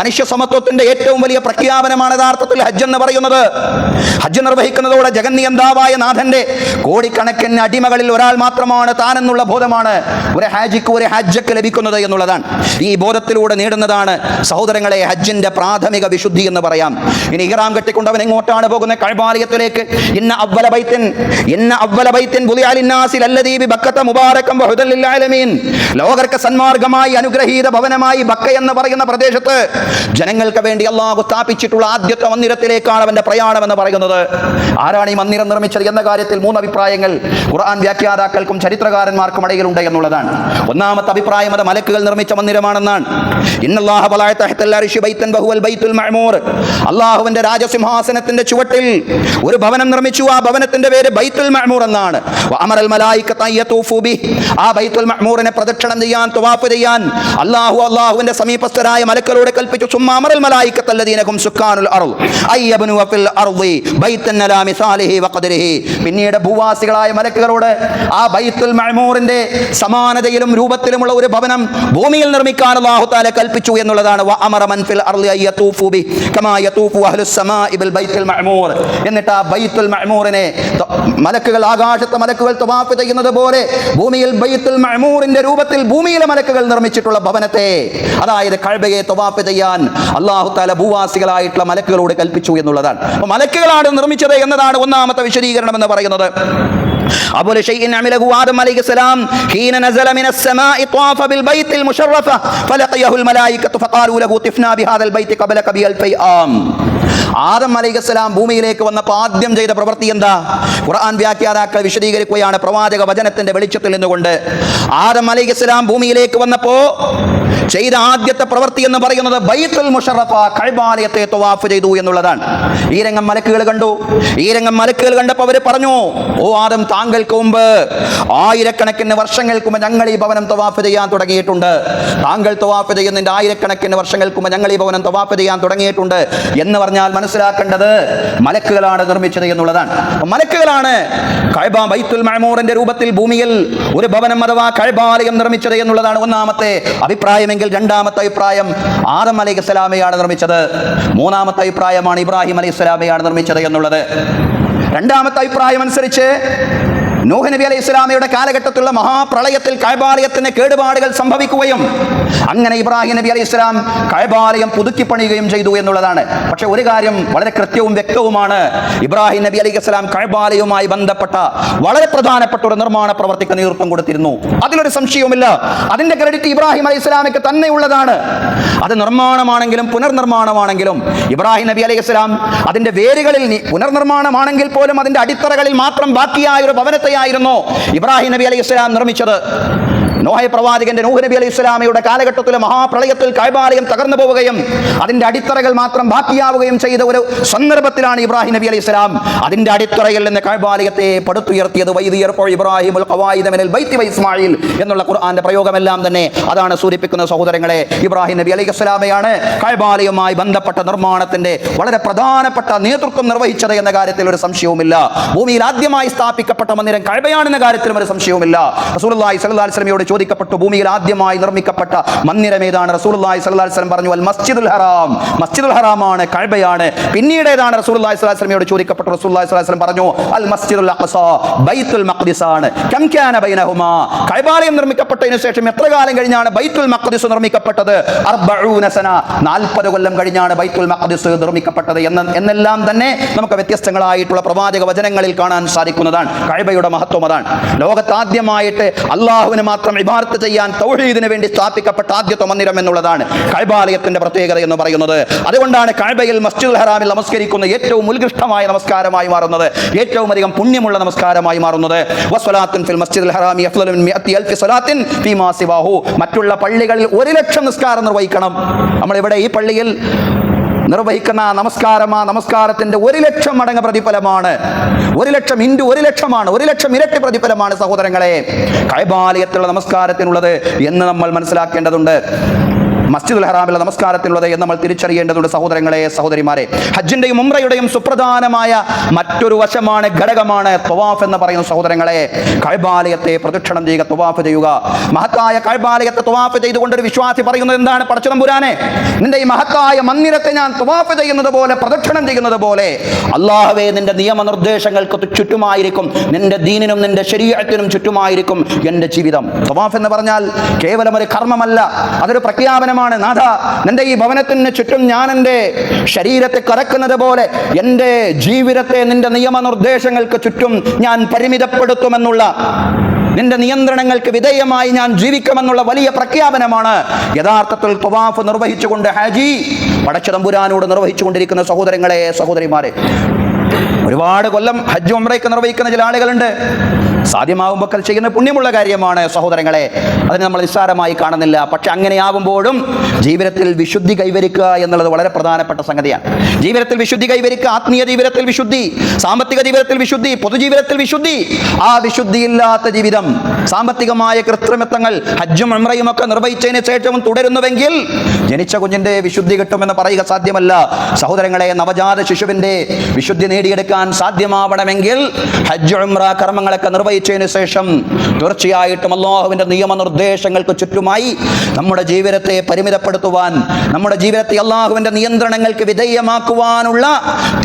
മനുഷ്യ സമത്വത്തിന്റെ ഏറ്റവും വലിയ പ്രഖ്യാപനമാണ് യഥാർത്ഥത്തിൽ ഹജ്ജ് എന്ന് പറയുന്നത്. ഹജ്ജ് നിർവഹിക്കുന്നതോടെ ജഗന്നിയന്താവായ നാഥന്റെ കോടിക്കണക്കിന് അടിമകളിൽ ഒരാൾ മാത്രമാണ് താനെന്നുള്ള ബോധമാണ് ഒരു ഹജ്ജക്ക് ലഭിക്കുന്നത് എന്നുള്ളതാണ്. ഈ ബോധത്തിലൂടെ നേടുന്നതാണ് സഹോദരങ്ങളെ ഹജ്ജിന്റെ പ്രാഥമിക വിശുദ്ധി എന്ന് പറയാം. ഇനി ഇഹ്റാം കെട്ടിക്കൊണ്ട് അവൻ എങ്ങോട്ടാണ് പോകുന്നത്? കഅബാലയത്തിലേക്ക്. ഇന്ന അവ്വല ബൈത്തിൻ ബുദിഅ ലിന്നാസി അല്ലദീ ബിബക്കത മുബാറകം വഹുദൽ ലിൽ ആലമീൻ. ലോകർക്ക് സന്മാർഗമായി അനുഗ്രഹീത ഭവനമായി ബക്ക എന്ന് പറയുന്ന പ്രദേശത്ത് ജനങ്ങൾക്ക് വേണ്ടി അല്ലാഹു സ്ഥാപിച്ചിട്ടുള്ള ആദ്യത്തെ മന്ദിരത്തിലേക്കാണ് അവന്റെ പ്രയാണം എന്ന് പറയുന്നത്. ആരാണ് ഈ മന്ദിരം നിർമ്മിച്ചത് എന്ന കാര്യത്തിൽ 3 അഭിപ്രായങ്ങൾ ഖുർആൻ വ്യാഖ്യാതാക്കൾക്കും ചരിത്രകാരന്മാർക്കും ഇടയിലുണ്ട് എന്നുള്ളതാണ്. ഒന്നാമത്തെ അഭിപ്രായം അത് മലക്കുകൾ നിർമ്മിച്ച മന്ദിരമാണെന്നാണ്. ഇന്നല്ലാഹ ബലഅ തഹ്തൽ അർശി ബൈതൻ വഹുവൽ ബൈത്തുൽ മഅമൂർ. അല്ലാഹുവിന്റെ രാജസിംഹാസനത്തിന്റെ ചുവട്ടിൽ ഒരു ഭവനം നിർമ്മിച്ചു. ആ ഭവനത്തിന്റെ പേര് ബൈത്തുൽ മഅമൂർ എന്നാണ്. വഅമറൽ മലായികത യതൂഫു ബിഹി. ആ ബൈത്തുൽ മഅമൂറിനെ പ്രദക്ഷിണം ചെയ്യാൻ, തവാഫ് ചെയ്യാൻ അല്ലാഹുവിന്റെ സമീപസ്ഥരായ മലക്കുകളോട് കൽപ്പിച്ചു. സുമ്മ അമറൽ മലായികത അല്ലദീന ഹും സുക്കാനുൽ അർള് അയ്യബ്നു ഫിൽ അർളി ബൈതൻ ലാ മിസാലിഹി വഖദരിഹി. പിന്നീട് ഭൂവാസികളായ മലക്കുകളോട് ആ ബൈത്തുൽ മഅമൂറിന്റെ സമാനതയിലും രൂപത്തിലുമുള്ള ഒരു ഭവനം ഭൂമിയിൽ നിർമ്മിക്കാൻ അല്ലാഹു തആല കൽപ്പിച്ചു എന്നുള്ളതാണ്. വഅമറ മൻ ഫിൽ അർളി അയതൂഫു ബി കമാ യതൂഫു അഹ്ലുസ് സമാഇ ബിൽ ബൈത്തുൽ മഅമൂർ. എന്നിട്ട് ആ ബൈത്തുൽ മഅമൂറിനെ മലക്കുകൾ, ആകാശത്തെ മലക്കുകൾ തവാഫ് ചെയ്യുന്നത് പോലെ ഭൂമിയിൽ ബൈത്തുൽ മഅമൂറിന്റെ രൂപത്തിൽ ഭൂമിയിലെ മലക്കുകൾ നിർമ്മിച്ചിട്ടുള്ള ഭവനത്തെ, അതായത് കഅബയെ തവാഫ് ചെയ്യാൻ അല്ലാഹു തആല ഭൂവാസികളായിട്ടുള്ള മലക്കുകളോട് കൽപ്പിച്ചു എന്നുള്ളതാണ്. അപ്പോൾ മലക്കുകളാണ് നിർമ്മിച്ചത് എന്നതാണ് ഒന്നാമത്തെ വിശദീകരണം എന്ന് പറയുന്നത്. أول شيء عمله آدم عليه السلام حين نزل من السماء طاف بالبيت المشرف فلقيه الملائكة فقالوا له طفنا بهذا البيت قبلك ب2000 عام. ആദം അലൈഹിസ്സലാം ഭൂമിയിലേക്ക് വന്നപ്പോൾ ആദ്യം ചെയ്ത പ്രവൃത്തി എന്താ? ഖുർആൻ വ്യാഖ്യാതാക്കൾ വിശദീകരിക്കുകയാണ് പ്രവാചക വചനത്തിന്റെ വെളിച്ചത്തിൽ നിന്നുകൊണ്ട്. ആദം അലൈഹിസ്സലാം ഭൂമിയിലേക്ക് വന്നപ്പോൾ ചെയ്ത ആദ്യത്തെ പ്രവൃത്തി എന്ന് പറയുന്നത് ബൈത്തുൽ മുശറഫ, കഅബാലയത്തെ തവാഫ് ചെയ്തു എന്നുള്ളതാണ്. ഈ രംഗം മലക്കുകൾ കണ്ടു. ഈ രംഗം മലക്കുകൾ കണ്ടപ്പോൾ അവർ പറഞ്ഞു, ഓ ആദം, താങ്കൾക്ക് മുമ്പ് ആയിരക്കണക്കിന് വർഷങ്ങൾക്ക് മുമ്പ് ഞങ്ങൾ ഈ ഭവനം തവാഫ് ചെയ്യാൻ തുടങ്ങിയിട്ടുണ്ട്. താങ്കൾ തവാഫ് ചെയ്യുന്നതിന്റെ ആയിരക്കണക്കിന് വർഷങ്ങൾക്ക് മുമ്പ് ഞങ്ങൾ ഈ ഭവനം തവാഫ് ചെയ്യാൻ തുടങ്ങിയിട്ടുണ്ട് എന്ന് പറഞ്ഞാൽ മനസ്സിലാക്കേണ്ടത് മലക്കുകളാണ് നിർമ്മിച്ചത് എന്നുള്ളതാണ്. മലക്കുകളാണ് കഅബ ബൈത്തുൽ മഅമൂറിന്റെ രൂപത്തിൽ ഭൂമിയിൽ ഒരു ഭവനം അഥവാ കഅബാലയം നിർമ്മിച്ചത് എന്നുള്ളതാണ് ഒന്നാമത്തെ അഭിപ്രായം. രണ്ടാമത്തെ അഭിപ്രായം ആദം അലൈഹിസ്സലാമയാണ് നിർമ്മിച്ചത്. മൂന്നാമത്തെ അഭിപ്രായമാണ് ഇബ്രാഹിം അലൈഹിസ്സലാമയാണ് നിർമ്മിച്ചത് എന്നുള്ളത്. രണ്ടാമത്തെ അഭിപ്രായം അനുസരിച്ച് നൂഹ് നബി അലൈഹി സ്വലാമയുടെ കാലഘട്ടത്തിലുള്ള മഹാപ്രളയത്തിൽ കഅബാലയത്തിന് കേടുപാടുകൾ സംഭവിക്കുകയും അങ്ങനെ ഇബ്രാഹിം നബി അലൈഹി സ്വലാം കഅബാലയം പുതുക്കിപ്പണിയുകയും ചെയ്തു എന്നുള്ളതാണ്. പക്ഷെ ഒരു കാര്യം വളരെ കൃത്യവും വ്യക്തവുമാണ്. ഇബ്രാഹിം നബി അലൈഹി സ്വലാം കഅബാലയവുമായി ബന്ധപ്പെട്ട വളരെ പ്രധാനപ്പെട്ട ഒരു നിർമ്മാണ പ്രവർത്തിക്ക് നേതൃത്വം കൊടുത്തിരുന്നു. അതിലൊരു സംശയവുമില്ല. അതിന്റെ ക്രെഡിറ്റ് ഇബ്രാഹിം അലൈഹി സ്വലാമയ്ക്ക് തന്നെയുള്ളതാണ്. അത് നിർമ്മാണമാണെങ്കിലും പുനർനിർമ്മാണമാണെങ്കിലും ഇബ്രാഹിം നബി അലൈഹി സ്വലാം അതിന്റെ വേരുകളിൽ, പുനർനിർമ്മാണമാണെങ്കിൽ പോലും അതിന്റെ അടിത്തറകളിൽ മാത്രം ബാക്കിയായ ഒരു ഭവനത്തെ ആയിരുന്നു ഇബ്രാഹിം നബി അലൈഹി സ്വലാം നിർമ്മിച്ചത്. നോഹ പ്രവാചകന്റെ നൂഹ് നബി അലൈഹി സ്വലാമയുടെ കാലഘട്ടത്തിലെ മഹാപ്രളയത്തിൽ കഅബാലയം തകർന്നു പോവുകയും അതിന്റെ അടിത്തറകൾ മാത്രം ബാക്കിയാവുകയും ചെയ്ത ഒരു സന്ദർഭത്തിലാണ് ഇബ്രാഹിം നബി അലൈഹി സ്വലാം അതിന്റെ അടിത്തറയിൽ നിന്ന് കഅബാലയത്തെ പടുത്തുയർത്തിയത്. ഇബ്രാഹിമുൽ ഖവായിദ മിനൽ ബൈത്തി വ ഇസ്മാഈൽ എന്നുള്ള ഖുർആന്റെ പ്രയോഗമെല്ലാം തന്നെ അതാണ് സൂചിപ്പിക്കുന്ന സഹോദരങ്ങളെ. ഇബ്രാഹിം നബി അലൈഹി സ്വലാമയാണ് കഅബാലയവുമായി ബന്ധപ്പെട്ട നിർമ്മാണത്തിന്റെ വളരെ പ്രധാനപ്പെട്ട നേതൃത്വം നിർവഹിച്ചത് എന്ന കാര്യത്തിൽ ഒരു സംശയവുമില്ല. ഭൂമിയിൽ ആദ്യമായി സ്ഥാപിക്കപ്പെട്ട മന്ദിരം കഅബയാണെന്ന കാര്യത്തിലും ഒരു സംശയവുമില്ല. റസൂലുള്ളാഹി സ്വല്ലല്ലാഹു അലൈഹി വസല്ലമയോട് ചോദിക്കപ്പെട്ടു, ഭൂമിയിൽ ആദ്യമായി നിർമ്മിക്കപ്പെട്ട മന്ദിരം ഏതാണ്? റസൂലുള്ളാഹി സ്വല്ലല്ലാഹു അലൈഹി വസല്ലം പറഞ്ഞു, അൽ മസ്ജിദുൽ ഹറാം. മസ്ജിദുൽ ഹറാമാണ്, കഅബയാണ്. പിന്നീട് ഏതാണ്? റസൂലുള്ളാഹി സ്വല്ലല്ലാഹു അലൈഹി വസല്ലമയോട് ചോദിക്കപ്പെട്ടു. റസൂലുള്ളാഹി സ്വല്ലല്ലാഹു അലൈഹി വസല്ലം പറഞ്ഞു, അൽ മസ്ജിദുൽ അഖ്സ, ബൈത്തുൽ മഖ്ദിസ് ആണ്. കം കാന ബൈനഹുമാ, കഅബാലയം നിർമ്മിക്കപ്പെട്ടതിനു ശേഷം എത്ര കാലം കഴിഞ്ഞാണ് ബൈത്തുൽ മഖ്ദിസ് നിർമ്മിക്കപ്പെട്ടത്? 40 സന, 40 കൊല്ലം കഴിഞ്ഞാണ് ബൈത്തുൽ മഖ്ദിസ് നിർമ്മിക്കപ്പെട്ടത് എന്നെല്ലാം തന്നെ നമുക്ക് വ്യത്യസ്തങ്ങളായിട്ടുള്ള പ്രവാചക വചനങ്ങളിൽ കാണാൻ സാധിക്കുന്നതാണ്. കഅബയുടെ മഹത്വം അതാണ്. ലോകത്ത് ആദ്യമായിട്ട് അള്ളാഹുവിന് മാത്രം ഇബാദത്ത് ചെയ്യാൻ തൗഹീദിന് വേണ്ടി സ്ഥാപിക്കപ്പെട്ട ആദ്യത്തെ മന്ദിരം എന്നുള്ളതാണ് കഅബാലയത്തിന്റെ പ്രത്യേകത എന്ന് പറയുന്നത്. അതുകൊണ്ടാണ് കഅബയിൽ മസ്ജിദുൽ ഹറാമിൽ നമസ്കരിക്കുന്ന ഏറ്റവും ഉത്കൃഷ്ടമായ നമസ്കാരമായി മാറുന്നത്, ഏറ്റവും അധികം പുണ്യമുള്ള നമസ്കാരമായി മാറുന്നത്. വസ്സലാത്തുൻ ഫിൽ മസ്ജിദിൽ ഹറാമി അഫ്ളലു മിൻ 100,000 സ്വലാത്തിൻ ഫീമാ സിവാഹു. മറ്റുള്ള പള്ളികളിൽ 1,00,000 നിസ്കാരം നിർവഹിക്കണം. നമ്മൾ ഇവിടെ ഈ പള്ളിയിൽ നിർവഹിക്കുന്ന നമസ്കാരത്തിന്റെ 1,00,000 മടങ്ങ് പ്രതിഫലമാണ്. 1,00,000 ഇൻറ്റു 1,00,000 ആണ്. 1,00,000 ഇരട്ടി പ്രതിഫലമാണ് സഹോദരങ്ങളെ കഅബാലയത്തിലുള്ള നമസ്കാരത്തിനുള്ളത് എന്ന് നമ്മൾ മനസ്സിലാക്കേണ്ടതുണ്ട്. മസ്ജിദുൽ ഹറാമിലെ നമസ്കാരത്തിനുള്ളത് എന്ന് നമ്മൾ തിരിച്ചറിയേണ്ടതുണ്ട് സഹോദരങ്ങളെ, സഹോദരിമാരെ. ഹജ്ജിന്റെയും ഉംറയുടെയും സുപ്രധാനമായ മറ്റൊരു വശമാണ്, ഘടകമാണ് തവാഫ് എന്ന് പറയുന്ന സഹോദരങ്ങളെ. കഅബാലയത്തെ പ്രദക്ഷിണം ചെയ്യുക, തവാഫ് ചെയ്യുക. മഹത്തായ കഅബാലയത്തെ തവാഫ് ചെയ്തുകൊണ്ട് ഒരു വിശ്വാസി പറയുന്നത് എന്താണ്? പടച്ചതമ്പുരാനെ, നിന്റെ ഈ മഹത്തായ മന്ദിരത്തെ ഞാൻ തവാഫ് ചെയ്യുന്നത് പോലെ, പ്രദക്ഷിണം ചെയ്യുന്നത് പോലെ അല്ലാഹുവേ, നിന്റെ നിയമനിർദ്ദേശങ്ങൾക്ക് ചുറ്റുമായിരിക്കും, നിന്റെ ദീനിനും നിന്റെ ശരീഅത്തിനും ചുറ്റുമായിരിക്കും എൻ്റെ ജീവിതം. തവാഫ് എന്ന് പറഞ്ഞാൽ കേവലം ഒരു കർമ്മമല്ല, അതൊരു പ്രഖ്യാപനം. നാഥ, നിന്റെ ഈ ഭവനത്തിന് ചുറ്റും ഞാൻ എൻ്റെ ശരീരത്തെ കറക്കുന്നത് പോലെ എൻ്റെ ജീവിതത്തെ നിന്റെ നിയമനിർദ്ദേശങ്ങൾക്ക് ചുറ്റും ഞാൻ പരിമിതപ്പെടുത്തുമെന്നുള്ള, നിന്റെ നിയന്ത്രണങ്ങൾക്ക് വിധേയമായി ഞാൻ ജീവിക്കുമെന്നുള്ള വലിയ പ്രഖ്യാപനമാണ് യഥാർത്ഥത്തിൽ തവാഫ് നിർവഹിച്ചുകൊണ്ട് ഹാജി പടച്ചതമ്പുരാനോട് നിർവഹിച്ചുകൊണ്ടിരിക്കുന്ന സഹോദരങ്ങളെ, സഹോദരിമാരെ. ഒരുപാട് കൊല്ലം ഹജ്ജ് ഉംറയൊക്കെ നിർവഹിക്കുന്ന ചില ആളുകളുണ്ട്. സാധ്യമാകുമ്പോൾ ചെയ്യുന്ന പുണ്യമുള്ള കാര്യമാണ് സഹോദരങ്ങളെ, അതിന് നമ്മൾ നിസ്സാരമായി കാണുന്നില്ല. പക്ഷെ അങ്ങനെയാകുമ്പോഴും ജീവിതത്തിൽ വിശുദ്ധി കൈവരിക്കുക എന്നുള്ളത് വളരെ പ്രധാനപ്പെട്ട സംഗതിയാണ്. ജീവിതത്തിൽ വിശുദ്ധി കൈവരിക്കുക, ആത്മീയ ജീവിതത്തിൽ വിശുദ്ധി, സാമ്പത്തിക ജീവിതത്തിൽ വിശുദ്ധി, പൊതുജീവിതത്തിൽ വിശുദ്ധി. ആ വിശുദ്ധിയില്ലാത്ത ജീവിതം, സാമ്പത്തികമായ കൃത്രിമത്വങ്ങൾ ഹജ്ജും ഉംറയും ഒക്കെ നിർവഹിച്ചതിന് ശേഷവും തുടരുന്നുവെങ്കിൽ ജനിച്ച കുഞ്ഞിന്റെ വിശുദ്ധി കിട്ടുമെന്ന് പറയുക സാധ്യമല്ല സഹോദരങ്ങളെ. നവജാത ശിശുവിന്റെ വിശുദ്ധി നേടിയെടുക്കാൻ സാധ്യമാവണമെങ്കിൽ ഹജ്ജ് ഉംറ കർമ്മങ്ങളൊക്കെ നിർവഹിച്ചതിന് ശേഷം തീർച്ചയായിട്ടും അല്ലാഹുവിന്റെ നിയമനിർദ്ദേശങ്ങൾക്ക് ചുറ്റുമായി നമ്മുടെ ജീവിതത്തെ പരിമിതപ്പെടുത്തുവാൻ, നമ്മുടെ ജീവിതത്തെ അല്ലാഹുവിന്റെ നിയന്ത്രണങ്ങൾക്ക് വിധേയമാക്കുവാനുള്ള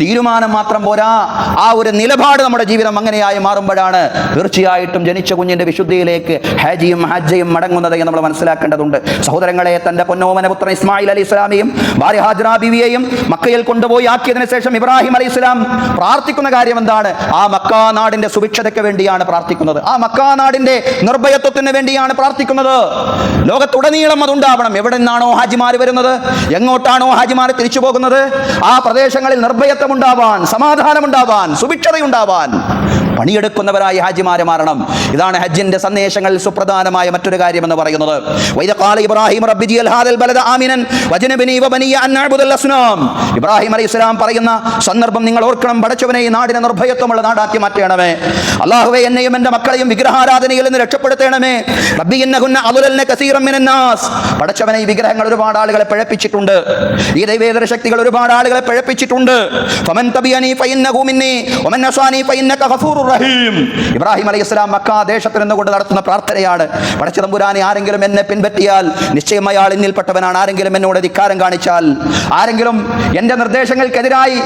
തീരുമാനം മാത്രം പോരാ, ആ ഒരു നിലപാട് നമ്മുടെ ജീവിതം അങ്ങനെയായി മാറുമ്പോഴാണ് തീർച്ചയായിട്ടും ജനിച്ച കുഞ്ഞിന്റെ വിശുദ്ധിയിലേക്ക് ഹാജിയും ഹജ്ജയും മടങ്ങുന്നത് എന്ന് നമ്മൾ മനസ്സിലാക്കേണ്ടതുണ്ട് സഹോദരങ്ങളെ. തന്റെ പൊന്നോമന പുത്രൻ ഇസ്മായിൽ അലൈഹി സ്വലാമിയും ഭാര്യ ഹാജറ ബീവിയെയും മക്കയിൽ കൊണ്ടുപോയി ആക്കിയതിനു ശേഷം ഇബ്രാഹിം അലൈഹി സ്വലാം പ്രാർത്ഥിക്കുന്ന കാര്യം എന്താണ്? ആ മക്കാ നാടിന്റെ സുഭിക്ഷതയ്ക്ക് വേണ്ടിയാണ് പ്രാർത്ഥിക്കുന്നത്. ആ മക്കാ നാടിന്റെ നിർഭയത്വത്തിന് വേണ്ടിയാണ് പ്രാർത്ഥിക്കുന്നത്. ലോകത്തുടനീളം അതുണ്ടാവണം. എവിടെ നിന്നാണോ ഹാജിമാർ വരുന്നത്, എങ്ങോട്ടാണോ ഹാജിമാർ തിരിച്ചു പോകുന്നത്, ആ പ്രദേശങ്ങളിൽ നിർഭയത്വം ഉണ്ടാവാൻ, സമാധാനം ഉണ്ടാവാൻ, സുഭിക്ഷതയുണ്ടാവാൻ പണിയെടുക്കുന്നവരായി ഹാജിമാരെ മാറണം. ഇതാണ് ഹജ്ജിന്റെ സന്ദേശങ്ങളിൽ സുപ്രധാനമായ മറ്റൊരു കാര്യം എന്ന് പറയുന്നത്. ഇബ്രാഹിം അലൈഹിസ്സലാം പറയുന്ന സന്ദർഭം നിങ്ങൾ ഓർക്കണം. പടച്ചവനെ, ഈ നാടിനെ നിർഭയത്വമുള്ള നാടാക്കി മാറ്റണമേ. അല്ലാഹുവേ, എന്നെയും എൻ്റെ മക്കളെയും വിഗ്രഹാരാധനയിൽ നിന്ന് രക്ഷപ്പെടുത്തണമേ. റബ്ബി ഇന്നഹുന്ന അളുലന കസീറൻ മിനന്നാസ്. പടച്ചവനെ, ഈ വിഗ്രഹങ്ങൾ ഒരുപാട് ആളുകളെ പിഴപ്പിച്ചിട്ടുണ്ട്. ഈ ദൈവേതര ശക്തികൾ ഒരുപാട് ആളുകളെ പിഴപ്പിച്ചിട്ടുണ്ട്. ഫമൻ തബിയനി ഫഇന്നഹു മിന്നി വമൻ അസാനി ഫഇന്നക ഗഫൂറുർ റഹീം. ഇബ്രാഹിം അലൈഹിസ്സലാം മക്കാ ദേശത്ത് നിന്നുകൊണ്ട് നടത്തുന്ന പ്രാർത്ഥനയാണ്. പടച്ചതമ്പുരാനെ, ആരെങ്കിലും എന്നെ പിൻപറ്റിയാൽ നിശ്ചയം അയാൾ എന്നിൽപ്പെട്ടവനാണ്. ആരെങ്കിലും എന്നോട് ധിക്കാരം കാണിച്ചാൽ, ആരെങ്കിലും എൻ്റെ നിർദ്ദേശങ്ങൾക്കെതിരായി,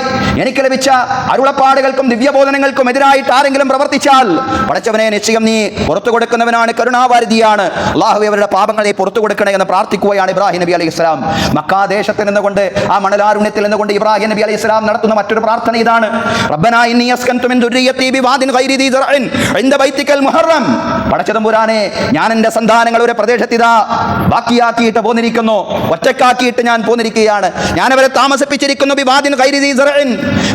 എനിക്ക് ലഭിച്ച അരുളപ്പാടുകൾക്കും ദിവ്യബോധനങ്ങൾക്കും എതിരായിട്ട് ആരെങ്കിലും പ്രവർത്തിച്ചാൽ, പടച്ചവനെ, നിശ്ചയം നീ പുറത്തു കൊടുക്കുന്നവനാണ്, കരുണാവാരിധിയാണ്. അല്ലാഹുവേ, അവരുടെ പാപങ്ങൾ നീ പുറത്തു കൊടുക്കണേ എന്ന് പ്രാർത്ഥിക്കുകയാണ് ഇബ്രാഹിം നബി അലൈഹിസ്സലാം. മക്കാ ദേശത്ത് നിന്നുകൊണ്ട്, ആ മണലാരുണ്യത്തിൽ നിന്നുകൊണ്ട് ഇബ്രാഹിം നബി അലൈഹിസ്സലാം നടത്തുന്ന മറ്റൊരു പ്രാർത്ഥന ഇതാണ്. റബ്ബനാ ഇന്നി അസ്കൻതു മിൻ ദുർരിയ്യതി ബിവാദിൻ ഗൈരി ദീ സറഇൻ ഇൻദ ബൈതിക്കൽ മുഹറം. പടച്ചതമ്പുരാനെ, ഞാൻ എൻ്റെ സന്താനങ്ങൾ ഒരു പ്രദേശത്തിതാ ബാക്കിയാക്കിയിട്ട് പോന്നിരിക്കുന്നു, ഒറ്റക്കാക്കിയിട്ട് ഞാൻ പോന്നിരിക്കുകയാണ്. ഞാൻ അവരെ താമസിപ്പിച്ചിരിക്കുന്നു ബിവാദിൻ ഗൈരി ദീ സറഇൻ,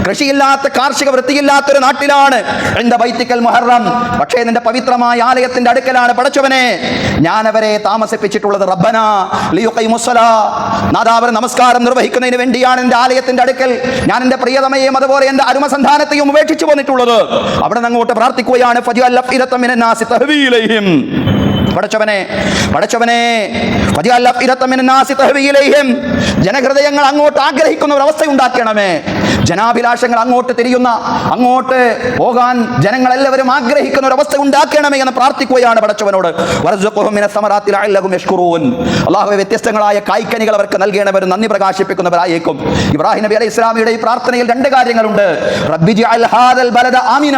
കൃഷിയില്ലാത്ത കാർഷിക വൃത്തിയില്ലാത്തൊരു നാട്ടിലാണ്. ഇൻദ ബൈതിക്കൽ മുഹറം, പക്ഷേ നിന്റെ പവിത്രമായ ആലയത്തിന്റെ അടുക്കലാണ് പടച്ചവനെ ഞാൻ അവരെ താമസിപ്പിച്ചിട്ടുള്ളത്. റബ്ബനാ ലിയുഖീമുസ്സലാ, നാദാ, അവർ നമസ്കാരം നിർവഹിക്കുന്നതിന് വേണ്ടിയാണ് എൻ്റെ ആലയത്തിന്റെ അടുക്കൽ ഞാൻ എൻ്റെ പ്രിയതമയെയും അതുപോലെ എൻ്റെ അരുമസന്താനത്തെയും ഉപേക്ഷിച്ചു പോന്നിട്ടുള്ളത്. അവിടെ നിന്ന് അങ്ങോട്ട് പ്രാർത്ഥിക്കുകയാണ്, ഫജഅൽ അഫ്ഇദത മിനന്നാസി തഹ്വീ ഇലൈഹിം. പടച്ചവനെ, ഫജഅൽ അഫ്ഇദത മിനന്നാസി തഹ്വീ ഇലൈഹിം, ജനഹൃദയങ്ങൾ അങ്ങോട്ട് ആഗ്രഹിക്കുന്ന ഒരു അവസ്ഥ ഉണ്ടാക്കണമേ. ജനാഭിലാഷങ്ങൾ അങ്ങോട്ട് തിരിയുന്ന, അങ്ങോട്ട് പോകാൻ ജനങ്ങളെല്ലാവരും ആഗ്രഹിക്കുന്ന ഒരു അവസ്ഥ ഉണ്ടാക്കണമേ എന്ന് പ്രാർത്ഥിക്കുകയാണ് പടച്ചവനോട്. വർസുഖ്ഹും മിനസ് സമറാത്തി ലഅല്ലഹും യഷ്കുറൂൻ. അല്ലാഹുവേ, വ്യത്യസ്തങ്ങളായ കായ്ക്കനികൾ അവർക്ക് നൽകണവരും നന്ദി പ്രകാശിപ്പിക്കുന്നവരായേക്കും. ഇബ്രാഹിം നബി അലൈഹി ഇസ്ലാമിയുടെ ഈ പ്രാർത്ഥനയിൽ രണ്ട് കാര്യങ്ങളുണ്ട്. റബ്ബി ജിഅൽ ഹാദൽ ബലദ ആമിന,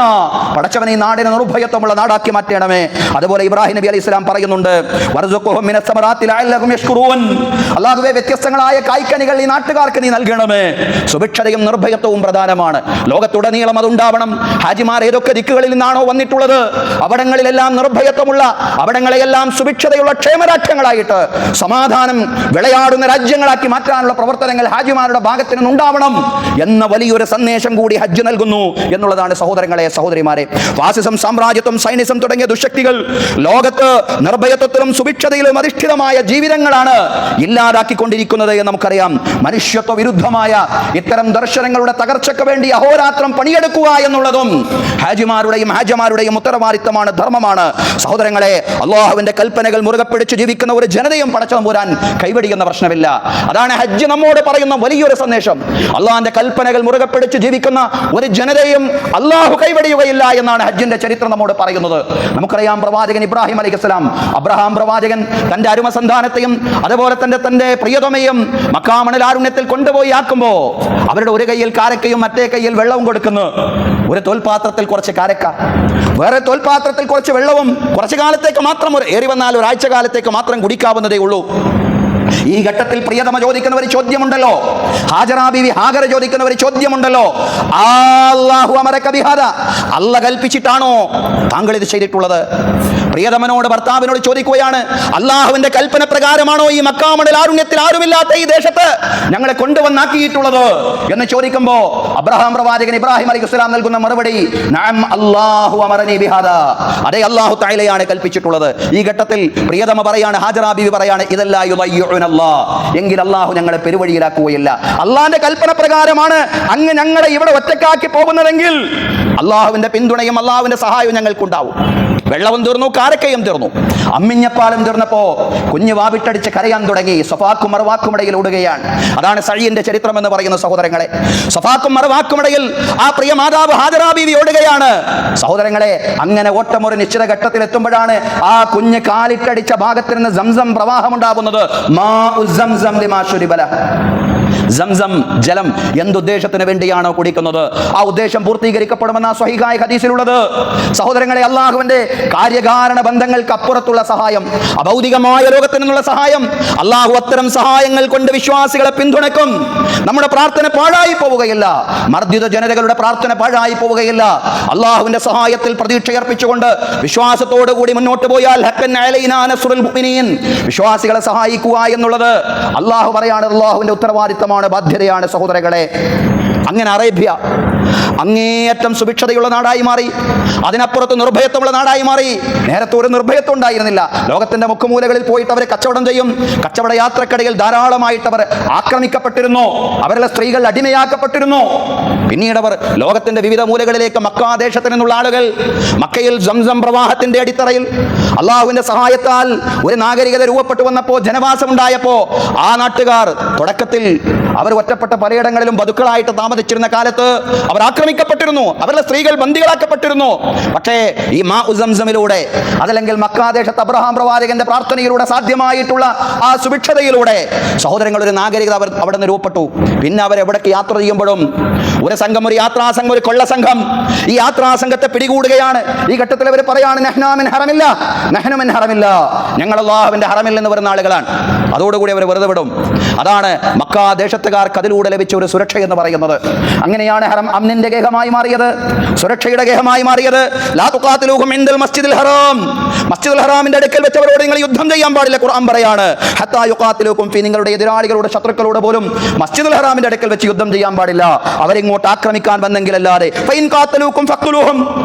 പടച്ചവനെ ഈ നാടിനെ നിർഭയത്വമുള്ള നാടാക്കി മാറ്റണമേ. അതുപോലെ ഇബ്രാഹിം നബി അലൈഹി ഇസ്ലാം പറയുന്നുണ്ട്, വർസുഖ്ഹും മിനസ് സമറാത്തി ലഅല്ലഹും യഷ്കുറൂൻ. അല്ലാഹുവേ, വ്യത്യസ്തങ്ങളായ കായ്ക്കനികൾ ഈ നാട്ടുകാർക്ക് നീ നൽകണമേ. സുഭിക്ഷതയും നിർഭയത്വവും പ്രധാനമാണ്. ലോകത്തുടനീളം അതുണ്ടാവണം. ഹാജിമാർ ഏതൊക്കെ ദിക്കുകളിൽ നിന്നാണോ വന്നിട്ടുള്ളത് അവിടങ്ങളിലെല്ലാം നിർഭയത്വമുള്ള, അവിടങ്ങളെയെല്ലാം സുഭിക്ഷതയുള്ള ക്ഷേമരാജ്യങ്ങളായിട്ട് സമാധാനം വിളയാടുന്ന രാജ്യങ്ങളാക്കി മാറ്റാനുള്ള പ്രവർത്തനങ്ങൾ ഹാജിമാരുടെ ഭാഗത്ത് നിന്നുണ്ടാവണം എന്ന വലിയൊരു സന്ദേശം കൂടി ഹജ്ജ് നൽകുന്നു എന്നുള്ളതാണ് സഹോദരങ്ങളെ, സഹോദരിമാരെ. ഫാസിസം, സാമ്രാജ്യത്വം, സൈനിസം തുടങ്ങിയ ദുശക്തികൾ ലോകത്ത് നിർഭയത്വത്തിലും സുഭിക്ഷതയിലും അധിഷ്ഠിതമായ ജീവിതങ്ങളാണ് ഇല്ലാതാക്കിക്കൊണ്ടിരിക്കുന്നത് എന്ന് നമുക്കറിയാം. മനുഷ്യത്വ വിരുദ്ധമായ ഇത്തരം ദർശനങ്ങളുടെ തകർച്ചയ്ക്ക് വേണ്ടി അഹോരാത്രം പണിയെടുക്കുക എന്നുള്ളതും ഹാജിമാരുടെയും ഉത്തരവാദിത്തമാണ്, ധർമ്മമാണ്. സഹോദരങ്ങളെ, അള്ളാഹുവിന്റെ കൽപ്പനകൾ മുറുകെ പിടിച്ച് ജീവിക്കുന്ന ഒരു ജനതയും പടച്ചതമ്പുരാൻ കൈവടിയുന്ന പ്രശ്നമില്ല. അതാണ് ഹജ്ജ് നമ്മോട് പറയുന്ന വലിയൊരു സന്ദേശം. അള്ളാഹിന്റെ കൽപ്പനകൾ മുറുകെ പിടിച്ച് ജീവിക്കുന്ന ഒരു ജനതയും അള്ളാഹു കൈവടിയുകയില്ല എന്നാണ് ഹജ്ജിന്റെ ചരിത്രം നമ്മോട് പറയുന്നത്. നമുക്കറിയാം, പ്രവാചകൻ ഇബ്രാഹിം അലൈഹിസ്സലാം, അബ്രഹാം പ്രവാചകൻ തന്റെ അരുമസന്താനത്തെയും അതുപോലെ തന്റെ പ്രിയതമയും മക്കാമണലാരുണ്യത്തിൽ കൊണ്ടുപോയി ആക്കുമ്പോ അവരുടെ ഒരു കയ്യിൽ കാരക്കയും മറ്റേ കയ്യിൽ വെള്ളവും കൊടുക്കുന്നു. ഒരു തോൽപാത്രത്തിൽ കുറച്ച് കാരക്ക, വേറെ തോൽപാത്രത്തിൽ കുറച്ച് വെള്ളവും, കുറച്ചു കാലത്തേക്ക് മാത്രം, ഏറി വന്നാൽ ഒരാഴ്ച കാലത്തേക്ക് മാത്രം കുടിക്കാവുന്നതേ ഉള്ളൂ. ഈ ഘട്ടത്തിൽ പ്രിയതമ ചോദിക്കുന്ന ഒരു ചോദ്യമുണ്ടല്ലോ, ഹാജറ ബീവി ഹാഗർ ചോദിക്കുന്ന ഒരു ചോദ്യമുണ്ടല്ലോ, അല്ലാഹു അമറക ബിഹാദ, അല്ലാഹു കൽപ്പിച്ചിട്ടാണോ താങ്കൾ ഇത് ചെയ്തിട്ടുള്ളത്? പ്രിയതമനോട്, ഭർത്താവിനോട് ചോദിക്കുകയാണ്, അള്ളാഹുവിന്റെ കൽപ്പന പ്രകാരമാണോ ഈ മക്കാമണൽ ആരുണ്യത്തിൽ ആരുമില്ലാത്ത ഈ ദേശത്ത് ഞങ്ങളെ കൊണ്ടുവന്നാക്കിയിട്ടുള്ളത് എന്ന് ചോദിക്കുമ്പോ അബ്രഹാം പ്രവാചകൻ ഇബ്രാഹിം അലൈഹിസ്സലാം നൽകുന്ന മറുപടി, നഅം അല്ലാഹു അമറനി ബിഹാദ, അതെ, അല്ലാഹു തആലയാണ് കൽപ്പിച്ചിട്ടുള്ളത്. ഈ ഘട്ടത്തിൽ പ്രിയതമ പറയാണ്, ഹാജറ ബീവി പറയാണ്, ഇദല്ലാ യുദയ്യുനല്ലാഹ്, എങ്കിൽ അല്ലാഹു ഞങ്ങളെ പെരുവഴിയിലാക്കുകയില്ല. അള്ളാഹിന്റെ കൽപ്പന പ്രകാരമാണ് അങ്ങ് ഞങ്ങളെ ഇവിടെ ഒറ്റക്കാക്കി പോകുന്നതെങ്കിൽ അള്ളാഹുവിന്റെ പിന്തുണയും അള്ളാഹുവിന്റെ സഹായവും ഞങ്ങൾക്കുണ്ടാവും. വെള്ളവും തീർന്നു, കാരക്കയും തീർന്നു, അമ്മിഞ്ഞപ്പാലും തീർന്നപ്പോ കുഞ്ഞ് വാവിട്ടടിച്ച് കരയാൻ തുടങ്ങി. സഫാക്കും മർവാക്കും ഇടയിൽ ഓടുകയാണ്. അതാണ് സഈന്റെ ചരിത്രം എന്ന് പറയുന്ന സഹോദരങ്ങളെ. സഫാക്കും മർവാക്കും ഇടയിൽ ആ പ്രിയ മാതാവ് ഹാജറ ബീവി ഓടുകയാണ്. സഹോദരങ്ങളെ, അങ്ങനെ ഓട്ടം ഒരു നിശ്ചിത ഘട്ടത്തിൽ എത്തുമ്പോഴാണ് ആ കുഞ്ഞ് കാലിട്ടടിച്ച ഭാഗത്ത് നിന്ന് സംസം പ്രവാഹം ഉണ്ടാകുന്നത്. സംസം ജലം എന്തുദ്ദേശത്തിന് വേണ്ടിയാണോ കുടിക്കുന്നത് ആ ഉദ്ദേശം പൂർത്തീകരിക്കപ്പെടുമെന്ന സ്വഹീഹായ ഹദീസിലുള്ളത്. സഹോദരങ്ങളെ, അള്ളാഹുവിന്റെ കാര്യകാരണ ബന്ധങ്ങൾക്ക് അപ്പുറത്തുള്ള സഹായം, അഭൗതികമായ ലോകത്തിൽ നിന്നുള്ള സഹായം, അള്ളാഹു അത്തരം സഹായങ്ങൾ കൊണ്ട് വിശ്വാസികളെ പിന്തുണയ്ക്കും. നമ്മുടെ പ്രാർത്ഥന പാഴായി പോവുകയില്ല, മർദ്ദിത ജനതകളുടെ പ്രാർത്ഥന പാഴായി പോവുകയില്ല. അള്ളാഹുവിന്റെ സഹായത്തിൽ പ്രതീക്ഷയർപ്പിച്ചുകൊണ്ട് വിശ്വാസത്തോടു കൂടി മുന്നോട്ട് പോയാൽ ഹഖൻ അലൈനാ നസ്റുൽ മുഅ്മിനീൻ, വിശ്വാസികളെ സഹായിക്കുക എന്നുള്ളത് അള്ളാഹു പറയാണ്, അള്ളാഹുവിന്റെ ഉത്തരവാദിത്തമാണ്, ബാധ്യതയാണ്. സഹോദരങ്ങളെ, അങ്ങനെ അറേബ്യ അങ്ങേയറ്റം സുഭിക്ഷതയുള്ള നാടായി മാറി, അതിനപ്പുറത്ത് നിർഭയത്വമുള്ള നാടായി മാറി. നേരത്തെ ഒരു നിർഭയത്വം ഉണ്ടായിരുന്നില്ല. ലോകത്തിന്റെ മുക്കുമൂലകളിൽ പോയിട്ട് അവർ കച്ചവടം ചെയ്യും. കച്ചവട യാത്രക്കിടയിൽ ധാരാളമായിട്ട് അവർ ആക്രമിക്കപ്പെട്ടിരുന്നു, അവരുടെ സ്ത്രീകൾ അടിമയാക്കപ്പെട്ടിരുന്നു. പിന്നീട് അവർ ലോകത്തിന്റെ വിവിധ മൂലകളിലേക്ക്, മക്കാ ദേശത്ത് നിന്നുള്ള ആളുകൾ മക്കയിൽ സംസം പ്രവാഹത്തിന്റെ അടിത്തറയിൽ അള്ളാഹുവിന്റെ സഹായത്താൽ ഒരു നാഗരികത രൂപപ്പെട്ടു വന്നപ്പോൾ, ജനവാസം ഉണ്ടായപ്പോ ആ നാട്ടുകാർ തുടക്കത്തിൽ അവർ ഒറ്റപ്പെട്ട പലയിടങ്ങളിലും ബതുക്കളായിട്ട് താമസിച്ചിരുന്ന കാലത്ത് അവർ ആക്രമിക്കപ്പെട്ടിരുന്നു, അവരുടെ സ്ത്രീകൾ ബന്ദികളാക്കപ്പെട്ടിരുന്നു. പക്ഷേ ഈ സംസമിലൂടെ, അതല്ലെങ്കിൽ മക്കാദേശത്ത് അബ്രഹാം പ്രവാചകന്റെ പ്രാർത്ഥനയിലൂടെ സാധ്യമായിട്ടുള്ള ആ സുഭിക്ഷതയിലൂടെ സഹോദരങ്ങൾ ഒരു നാഗരികത അവിടെ നിന്ന് രൂപപ്പെട്ടു. പിന്നെ അവർ എവിടേക്ക് യാത്ര ചെയ്യുമ്പോഴും ഒരു സംഘം, ഒരു യാത്രാസംഘം, ഒരു കൊള്ള സംഘം ഈ യാത്രാസംഘത്തെ പിടികൂടുകയാണ്. ഈ ഘട്ടത്തിൽ അവർ പറയാണ്, നഹ്നു മിൻ ഹറമില്ല, ഞങ്ങൾ അല്ലാഹുവിന്റെ ഹറമിൽ നിന്ന് വരുന്ന ആളുകളാണ്. അതോടുകൂടി അവർ വെറുതെ വിടും. അതാണ് മക്കാ ദേശത്തുകാർക്ക് അതിലൂടെ ലഭിച്ച ഒരു സുരക്ഷ എന്ന് പറയുന്നത്. അങ്ങനെയാണ് ഹറം അമ്നിന്റെ ഗേഹമായി മാറിയത്, സുരക്ഷയുടെ ഗേഹമായി മാറിയത്. ലാ തുഖാതിലൂഹും ഇൻദൽ മസ്ജിദിൽ ഹറാം, മസ്ജിദുൽ ഹറാമിന്റെ അടുക്കൽ വെച്ചവരോട് നിങ്ങൾ യുദ്ധം ചെയ്യാൻ പാടില്ല. ഖുർആൻ പറയാണ് ഹത്താ യുഖാതിലൂക്കും ഫീ, നിങ്ങളുടെ എതിരാളികളുടെ ശത്രുക്കളോട് പോലും മസ്ജിദുൽ ഹറാമിന്റെ അടുക്കൽ വെച്ച് യുദ്ധം ചെയ്യാൻ പാടില്ല, അവരിങ്ങോട്ട് ആക്രമിക്കാൻ വന്നെങ്കിലല്ലാതെ. ഫൈൻ ഖാതലൂക്കും ഫഖ്തുലൂഹും,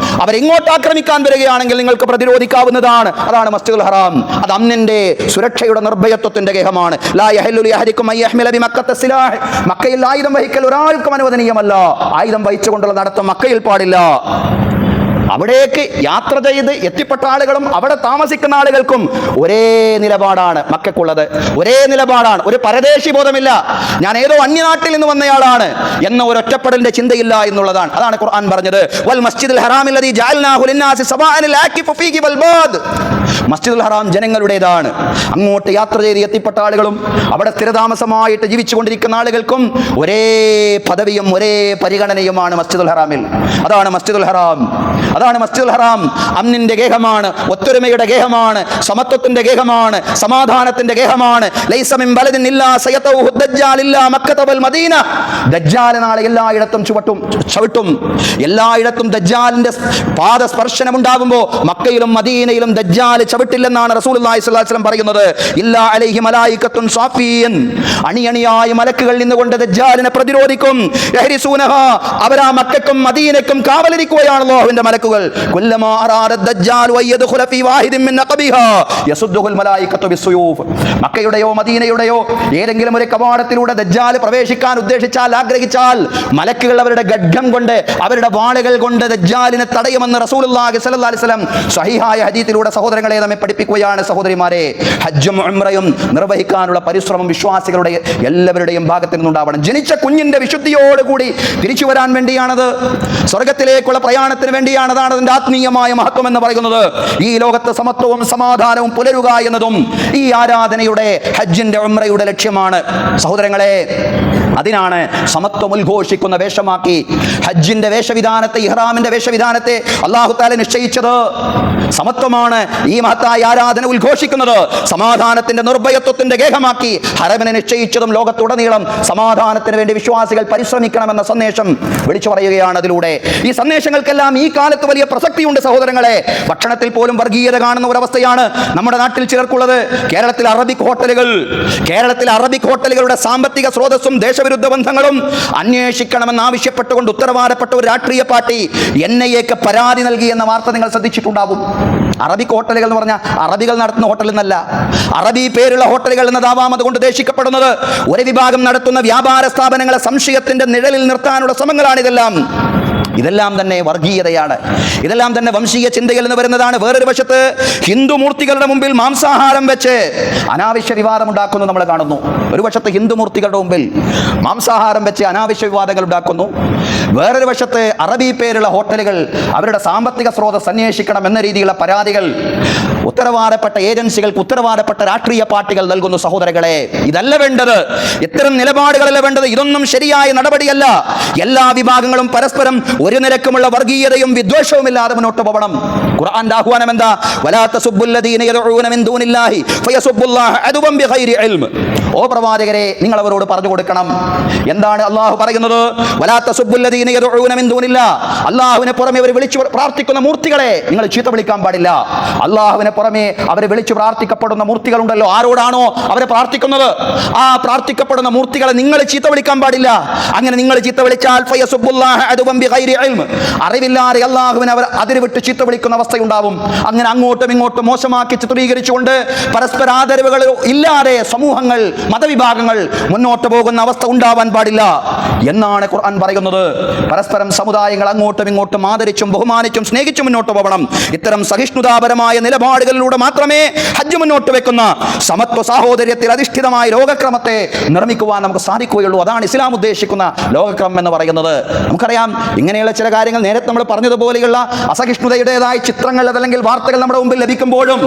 അവരിങ്ങോട്ട് ആക്രമിക്കാൻ വരികയാണെങ്കിൽ നിങ്ങൾക്ക് പ്രതിരോധിക്കാവുന്നതാണ്. അതാണ് മസ്ജിദുൽ ഹറാം. അത് അമ്നിന്റെ സുരക്ഷയുടെ നിർഭയത്വത്തിന്റെ ഗേഹമാണ്. ലാ യഹല്ലു ലിഅഹദിക്കും അൻ യഹ്മില ബിമക്കത്ത സിലാഹ്, മക്കയിൽ ആയുധം വഹിക്കൽ ഒരാൾക്കും അനുവദനീയമല്ല. ആയുധം വഹിച്ചുകൊണ്ടുള്ള നടത്തം മക്കയിൽ പാടില്ല. അവിടേക്ക് യാത്ര ചെയ്ത് എത്തിപ്പെട്ട ആളുകളും അവിടെ താമസിക്കുന്ന ആളുകൾക്കും ഒരേ നിലപാടാണ് മക്കക്കുള്ളത്, ഒരേ നിലപാടാണ്. ഒരു പരദേശി ബോധമില്ല, ഞാൻ ഏതോ അന്യനാട്ടിൽ നിന്ന് വന്നയാളാണ് എന്ന ഒരു ഒറ്റപ്പെടലിന്റെ ചിന്തയില്ല എന്നുള്ളതാണ്. അതാണ് ഖുർആൻ പറഞ്ഞത് വൽ മസ്ജിദുൽ ഹറാമില്ലദീ ജഅൽനാഹു ലിന്നാസി സബാഅനിൽ ആകിഫു ഫീഹി വൽ ബാദ്. മസ്ജിദുൽ ഹറാം ജനങ്ങളുടേതാണ്. അങ്ങോട്ട് യാത്ര ചെയ്ത് എത്തിപ്പെട്ട ആളുകളും അവിടെ സ്ഥിരതാമസമായിട്ട് ജീവിച്ചുകൊണ്ടിരിക്കുന്ന ആളുകൾക്കും ഒരേ പദവിയും ഒരേ പരിഗണനയുമാണ് മസ്ജിദുൽ ഹറാമിൽ. അതാണ് മസ്ജിദുൽ ഹറാം. അതാണ് മസ്ജിദുൽ ഹറാം. അമ്നിന്റെ ഗേഹമാണ്, ഒത്തൊരുമയുടെ ഗേഹമാണ്, സമത്വത്തിന്റെ ഗേഹമാണ്, സമാധാനത്തിന്റെ ഗേഹമാണ്. ലൈസ മിൻ ബലദിൻ ഇല്ലാ സയതഉഹു ദജ്ജാൽ ഇല്ലാ മക്കത വൽ മദീന. ദജ്ജാൽ നാളെ എല്ലായിടത്തും ചവിട്ടും. എല്ലായിടത്തും ദജ്ജാലിന്റെ പാദസ്പർശനം ഉണ്ടാകുമ്പോൾ മക്കയിലും മദീനയിലും ദജ്ജാൽ ചവിട്ടില്ലെന്നാണ് റസൂലുള്ളാഹി സ്വല്ലല്ലാഹു അലൈഹി വസല്ലം പറയുന്നത്. ഇല്ലാ അലൈഹി മലായികത്തുൻ സാഫിയൻ, അണിയണിയായ മലക്കുകൾ നിന്നുകൊണ്ട് ദജ്ജാലിനെ പ്രതിരോധിക്കും. യഹ്രിസൂനഹാ, അവരാ മക്കക്കും മദീനക്കും കാവലിരിക്കുകയാണ് അല്ലാഹുവിന്റെ മലക്കുകൾ. കുല്ലമാ അറാദ ദജ്ജാൽ വയദ്ഖുല ഫീ വാഹിദിൻ മിൻ നഖബിഹാ യസുദ്ദുൽ മലായികത്തു ബിസ്സുയൂഫ്. മക്കയുടെയോ മദീനയുടെയോ ഏതെങ്കിലും ഒരു കവാടത്തിലൂടെ ദജ്ജാൽ പ്രവേശിക്കാൻ ഉദ്ദേശിച്ചാൽ, ആഗ്രഹിച്ചാൽ, മലക്കുകൾ അവരുടെ ഖഡ്ഗം കൊണ്ട്, അവരുടെ വാളുകൾ കൊണ്ട് ദജ്ജാലിനെ തടയുമെന്ന് റസൂലുള്ളാഹി സ്വല്ലല്ലാഹു അലൈഹി വസല്ലം സ്വഹീഹായ ഹദീസിലൂടെ സഹോദരങ്ങളെ നമ്മെ പഠിപ്പിക്കുകയാണ്. സഹോദരിമാരെ, ഹജ്ജും ഉംറയും നിർവഹിക്കാനുള്ള പരിശ്രമം വിശ്വാസികളുടെ എല്ലാവരുടെയും ഭാഗത്തു നിന്നുണ്ടാവണം. ജനിച്ച കുഞ്ഞിന്റെ വിശുദ്ധിയോടുകൂടി തിരിച്ചു വരാൻ വേണ്ടിയാണത്. സ്വർഗത്തിലേക്കുള്ള പ്രയാണത്തിന് വേണ്ടിയാണ്. അതാണ് അതിന്റെ ആത്മീയമായ മഹത്വം എന്ന് പറയുന്നത്. ഈ ലോകത്ത് സമത്വവും സമാധാനവും പുലരുക എന്നതും ഈ ആരാധനയുടെ, ഹജ്ജിന്റെ ഉംറയുടെ ലക്ഷ്യമാണ്. സഹോദരങ്ങളെ, അതിനാണ് സമത്വം ഉദ്ഘോഷിക്കുന്ന വേഷമാക്കി ഹജ്ജിന്റെ വേഷവിധാനത്തെ, ഇഹ്റാമിന്റെ വേഷവിധാനത്തെ അല്ലാഹു തആല നിശ്ചയിച്ചത്. സമത്വമാണ് ഈ മഹത്തായ ആരാധന ഉദ്ഘോഷിക്കുന്നത്. സമാധാനത്തിന്റെ നിർഭയത്വത്തിന്റെ ഗേഹമാക്കി ഹറമിനെ നിശ്ചയിച്ചതും ലോകത്തുടനീളം സമാധാനത്തിന് വേണ്ടി വിശ്വാസികൾ പരിശ്രമിക്കണമെന്ന സന്ദേശം വിളിച്ചു പറയുകയാണ് അതിലൂടെ. ഈ സന്ദേശങ്ങൾക്കെല്ലാം ഈ കാലത്ത് വലിയ പ്രസക്തിയുണ്ട് സഹോദരങ്ങളെ. ഭക്ഷണത്തിൽ പോലും വർഗീയത കാണുന്ന ഒരവസ്ഥയാണ് നമ്മുടെ നാട്ടിൽ ചിലർക്കുള്ളത്. കേരളത്തിലെ അറബിക് ഹോട്ടലുകളുടെ സാമ്പത്തിക സ്രോതസ്സും ദേശവിരുദ്ധ ബന്ധങ്ങളും അന്വേഷിക്കണമെന്ന് ആവശ്യപ്പെട്ടുകൊണ്ട് ഉത്തരവാദപ്പെട്ട ഒരു രാഷ്ട്രീയ പാർട്ടി NIAക്ക് പരാതി നൽകി എന്ന വാർത്ത നിങ്ങൾ ശ്രദ്ധിച്ചിട്ടുണ്ടാവും. അറബിക് ഹോട്ടലുകൾ എന്ന് പറഞ്ഞാൽ അറബികൾ നടത്തുന്ന ഹോട്ടൽ എന്നല്ല, അറബി പേരുള്ള ഹോട്ടലുകൾ എന്നതാവാം അതുകൊണ്ട് ഉദ്ദേശിക്കപ്പെടുന്നത്. ഒരു വിഭാഗം നടത്തുന്ന വ്യാപാര സ്ഥാപനങ്ങളെ സംശയത്തിന്റെ നിഴലിൽ നിർത്താനുള്ള ശ്രമങ്ങളാണിതെല്ലാം. ഇതെല്ലാം തന്നെ വർഗീയതയാണ്, ഇതെല്ലാം തന്നെ വംശീയ ചിന്തയിൽ നിന്ന് വരുന്നതാണ്. വേറൊരു വശത്ത് ഹിന്ദു മൂർത്തികളുടെ മുമ്പിൽ മാംസാഹാരം വെച്ച് അനാവശ്യ വിവാദം ഉണ്ടാക്കുന്നു നമ്മൾ കാണുന്നു. ഒരു വശത്ത് ഹിന്ദു മൂർത്തികളുടെ മുമ്പിൽ മാംസാഹാരം വെച്ച് അനാവശ്യ വിവാദങ്ങൾ ഉണ്ടാക്കുന്നു. വേറൊരു വശത്ത് അറബി പേരുള്ള ഹോട്ടലുകൾ അവരുടെ സാമ്പത്തിക സ്രോതസ് അന്വേഷിക്കണം എന്ന രീതിയിലുള്ള പരാതികൾ ഉത്തരവാദപ്പെട്ട ഏജൻസികൾക്ക്, ഉത്തരവാദപ്പെട്ട രാഷ്ട്രീയ പാർട്ടികൾ നൽകുന്നു. സഹോദരങ്ങളെ, ഇതല്ല വേണ്ടത്, ഇത്തരം നിലപാടുകളല്ല വേണ്ടത്. ഇതൊന്നും ശരിയായ നടപടിയല്ല. എല്ലാ വിഭാഗങ്ങളും പരസ്പരം ഒരു നിരക്കുമുള്ള വർഗീയതയും വിദ്വേഷവും ഇല്ലാതെ മുന്നോട്ട് പോകണം. ഖുർആന്റെ ആഹ്വാനം എന്താ? വലാ തസുബ്ബുല്ലദീന യദ്ഊന മിൻ ദൂനില്ലാഹി ഫയസുബ്ബുല്ലാഹ അദുവൻ ബിഗൈരി ഇൽം. ഓ പ്രവാചകരെ, നിങ്ങൾ അവരോട് പറഞ്ഞു കൊടുക്കണം. എന്താണ് അല്ലാഹു പറയുന്നത്? വലാ തസുബ്ബുല്ലദീന യദ്ഊന മിൻ ദൂനില്ലാഹ്. അല്ലാഹുവിനെ പുറമെ അവർ വിളിച്ചു പ്രാർത്ഥിക്കുന്ന മൂർത്തികളെ നിങ്ങൾ ചീത്ത വിളിക്കാൻ പാടില്ല. അല്ലാഹുവിനെ പുറമെ അവരെ വിളിച്ചു പ്രാർത്ഥിക്കപ്പെടുന്ന മൂർത്തികളുണ്ടല്ലോ, ആരോടാണോ അവരെ പ്രാർത്ഥിക്കുന്നത് ആ പ്രാർത്ഥിക്കപ്പെടുന്ന മൂർത്തികളെ നിങ്ങൾ ചീത്ത വിളിക്കാൻ പാടില്ല. അങ്ങനെ നിങ്ങൾ ചീത്ത വിളിച്ചാൽ ഫയസുബ്ബുല്ലാഹ അദുവൻ ബിഗൈരി ഇൽം, അറിവില്ലാതെ അല്ലാഹുവിനെ അവർ അതിര് വിട്ട് ചീത്ത വിളിക്കുന്ന അവസ്ഥയുണ്ടാവും. അങ്ങനെ അങ്ങോട്ടും ഇങ്ങോട്ടും മോശമാക്കി ചിത്രീകരിച്ചുകൊണ്ട് പരസ്പര ആദരവുകൾ ഇല്ലാതെ സമൂഹങ്ങൾ, മതവിഭാഗങ്ങൾ മുന്നോട്ട് പോകുന്ന അവസ്ഥ ഉണ്ടാവാൻ പാടില്ല എന്നാണ് ഖുർആൻ പറയുന്നത്. പരസ്പരം സമുദായങ്ങൾ അങ്ങോട്ടും ഇങ്ങോട്ടും ആദരിച്ചും ബഹുമാനിച്ചും സ്നേഹിച്ചും മുന്നോട്ട് പോകണം. ഇത്തരം സഹിഷ്ണുതാപരമായ നിലപാടുകളിലൂടെ മാത്രമേ ഹജ്ജ് മുന്നോട്ട് വെക്കുന്ന സമത്വ സാഹോദര്യത്തിൽ അധിഷ്ഠിതമായ ലോകക്രമത്തെ നിർമ്മിക്കുവാൻ നമുക്ക് സാധിക്കുകയുള്ളൂ. അതാണ് ഇസ്ലാം ഉദ്ദേശിക്കുന്ന ലോകക്രമം എന്ന് പറയുന്നത്. നമുക്കറിയാം, ഇങ്ങനെ അങ്ങനെയുള്ള ചില കാര്യങ്ങൾ നേരത്തെ നമ്മൾ പറഞ്ഞതുപോലെയുള്ള അസഹിഷ്ണുതയുടേതായ ചിത്രങ്ങൾ അതല്ലെങ്കിൽ വാർത്തകൾ നമ്മുടെ മുമ്പിൽ ലഭിക്കുമ്പോഴും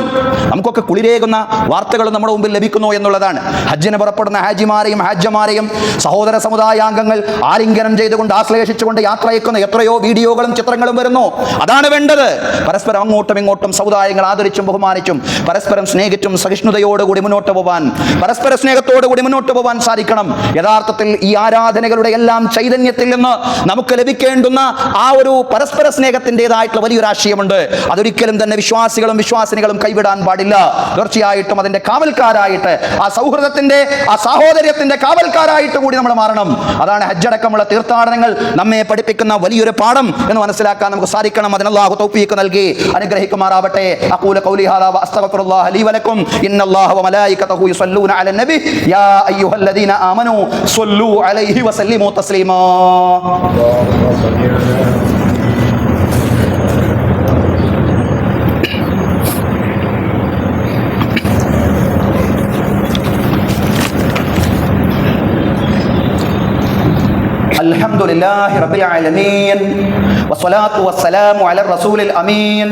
നമുക്കൊക്കെ കുളിരേകുന്ന വാർത്തകൾ നമ്മുടെ മുമ്പിൽ ലഭിക്കുന്നു എന്നുള്ളതാണ്. ഹജ്ജിന് പുറപ്പെടുന്ന ഹാജിമാരെയും ഹാജമാരെയും സഹോദര സമുദായാംഗങ്ങൾ ആലിംഗനം ചെയ്തുകൊണ്ട് ആശ്ലേഷിച്ചുകൊണ്ട് യാത്ര അയക്കുന്ന എത്രയോ വീഡിയോകളും ചിത്രങ്ങളും വരുന്നു. അതാണ് വേണ്ടത്. പരസ്പരം അങ്ങോട്ടും ഇങ്ങോട്ടും സമുദായങ്ങൾ ആദരിച്ചും ബഹുമാനിച്ചും പരസ്പരം സ്നേഹിച്ചും സഹിഷ്ണുതയോടുകൂടി മുന്നോട്ട് പോകാൻ, പരസ്പര സ്നേഹത്തോടുകൂടി മുന്നോട്ട് പോകാൻ സാധിക്കണം. യഥാർത്ഥത്തിൽ ഈ ആരാധനകളുടെ എല്ലാം ചൈതന്യത്തിൽ നിന്ന് നമുക്ക് ലഭിക്കേണ്ടുന്ന ആ ഒരു പരസ്പര സ്നേഹത്തിൻ്റെതായിട്ടുള്ള വലിയൊരു ആശയമുണ്ട്. അതൊരിക്കലും തന്നെ വിശ്വാസികളും വിശ്വാസിനികളും കൈവിടാൻ പാടില്ല. തീർച്ചയായിട്ടും അതിന്റെ കാവൽക്കാരായിട്ട്, ആ സൗഹൃദത്തിന്റെ ആ സാഹോദര്യത്തിന്റെ കാവൽക്കാരായിട്ട് കൂടി നമ്മൾ മാറണം. അതാണ് ഹജ്ജടക്കമുള്ള തീർത്ഥാടനങ്ങൾ നമ്മെ പഠിപ്പിക്കുന്ന വലിയൊരു പാഠം എന്ന് മനസ്സിലാക്കാൻ നമുക്ക് സാധിക്കണം. അതിന് അല്ലാഹു തൗഫീഖ് നൽകി അനുഗ്രഹിക്കുമാറാവട്ടെ. അഖൂലു ഖൗലി ഹാദാ വഅസ്തഗ്ഫിറുല്ലാഹ ലീ വലക്കും. ഇന്നല്ലാഹ വമലായികതഹു യുസല്ലൂന അലൻ നബി യാ അയ്യുഹല്ലദീന ആമനൂ സ്വല്ലൂ അലൈഹി വസല്ലിമൂ തസ്ലീമാ. الحمد لله رب العالمين والصلاة والسلام على الرسول الأمين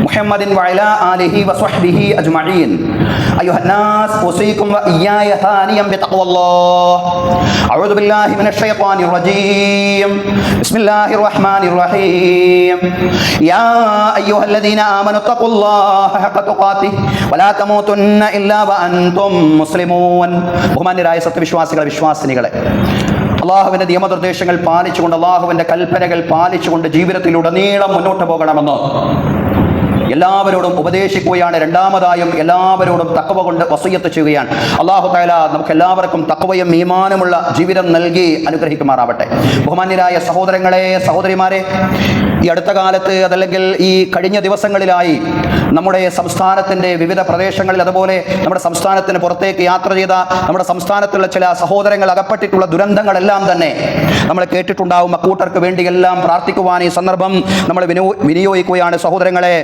محمد وعلى آله وصحبه أجمعين. أيها الناس أوصيكم وإياي ثانيا بتقوى الله. أعوذ بالله من الشيطان الرجيم. بسم الله الرحمن الرحيم. يا أيها الذين آمنوا اتقوا الله حق تقاته ولا تموتن إلا وأنتم مسلمون. ബഹുമാന്യരായ സത്യവിശ്വാസികളെ വിശ്വാസിനികളെ, അള്ളാഹുവിന്റെ നിയമനിർദ്ദേശങ്ങൾ പാലിച്ചുകൊണ്ട്, അള്ളാഹുവിന്റെ കൽപ്പനകൾ പാലിച്ചുകൊണ്ട് ജീവിതത്തിലുടനീളം മുന്നോട്ട് പോകണമെന്ന് എല്ലാവരോടും ഉപദേശിക്കുകയാണ്. രണ്ടാമതായും എല്ലാവരോടും തഖ്വ കൊണ്ട് വസിയ്യത്ത് ചെയ്യുകയാണ്. അല്ലാഹു തആല നമുക്ക് എല്ലാവർക്കും തഖ്വയും ഈമാനുമുള്ള ജീവിതം നൽകി അനുഗ്രഹിക്കുമാറാവട്ടെ. ബഹുമാന്യരായ സഹോദരങ്ങളെ, സഹോദരിമാരെ, ഈ അടുത്ത കാലത്ത് അതല്ലെങ്കിൽ ഈ കഴിഞ്ഞ ദിവസങ്ങളിലായി നമ്മുടെ സംസ്ഥാനത്തിന്റെ വിവിധ പ്രദേശങ്ങളിൽ, അതുപോലെ നമ്മുടെ സംസ്ഥാനത്തിന് പുറത്തേക്ക് യാത്ര ചെയ്ത നമ്മുടെ സംസ്ഥാനത്തുള്ള ചില സഹോദരങ്ങൾ അകപ്പെട്ടിട്ടുള്ള ദുരന്തങ്ങളെല്ലാം തന്നെ നമ്മൾ കേട്ടിട്ടുണ്ടാവും. അക്കൂട്ടർക്ക് വേണ്ടിയെല്ലാം പ്രാർത്ഥിക്കുവാൻ ഈ സന്ദർഭം നമ്മൾ വിനിയോഗിക്കുകയാണ്. സഹോദരങ്ങളെ,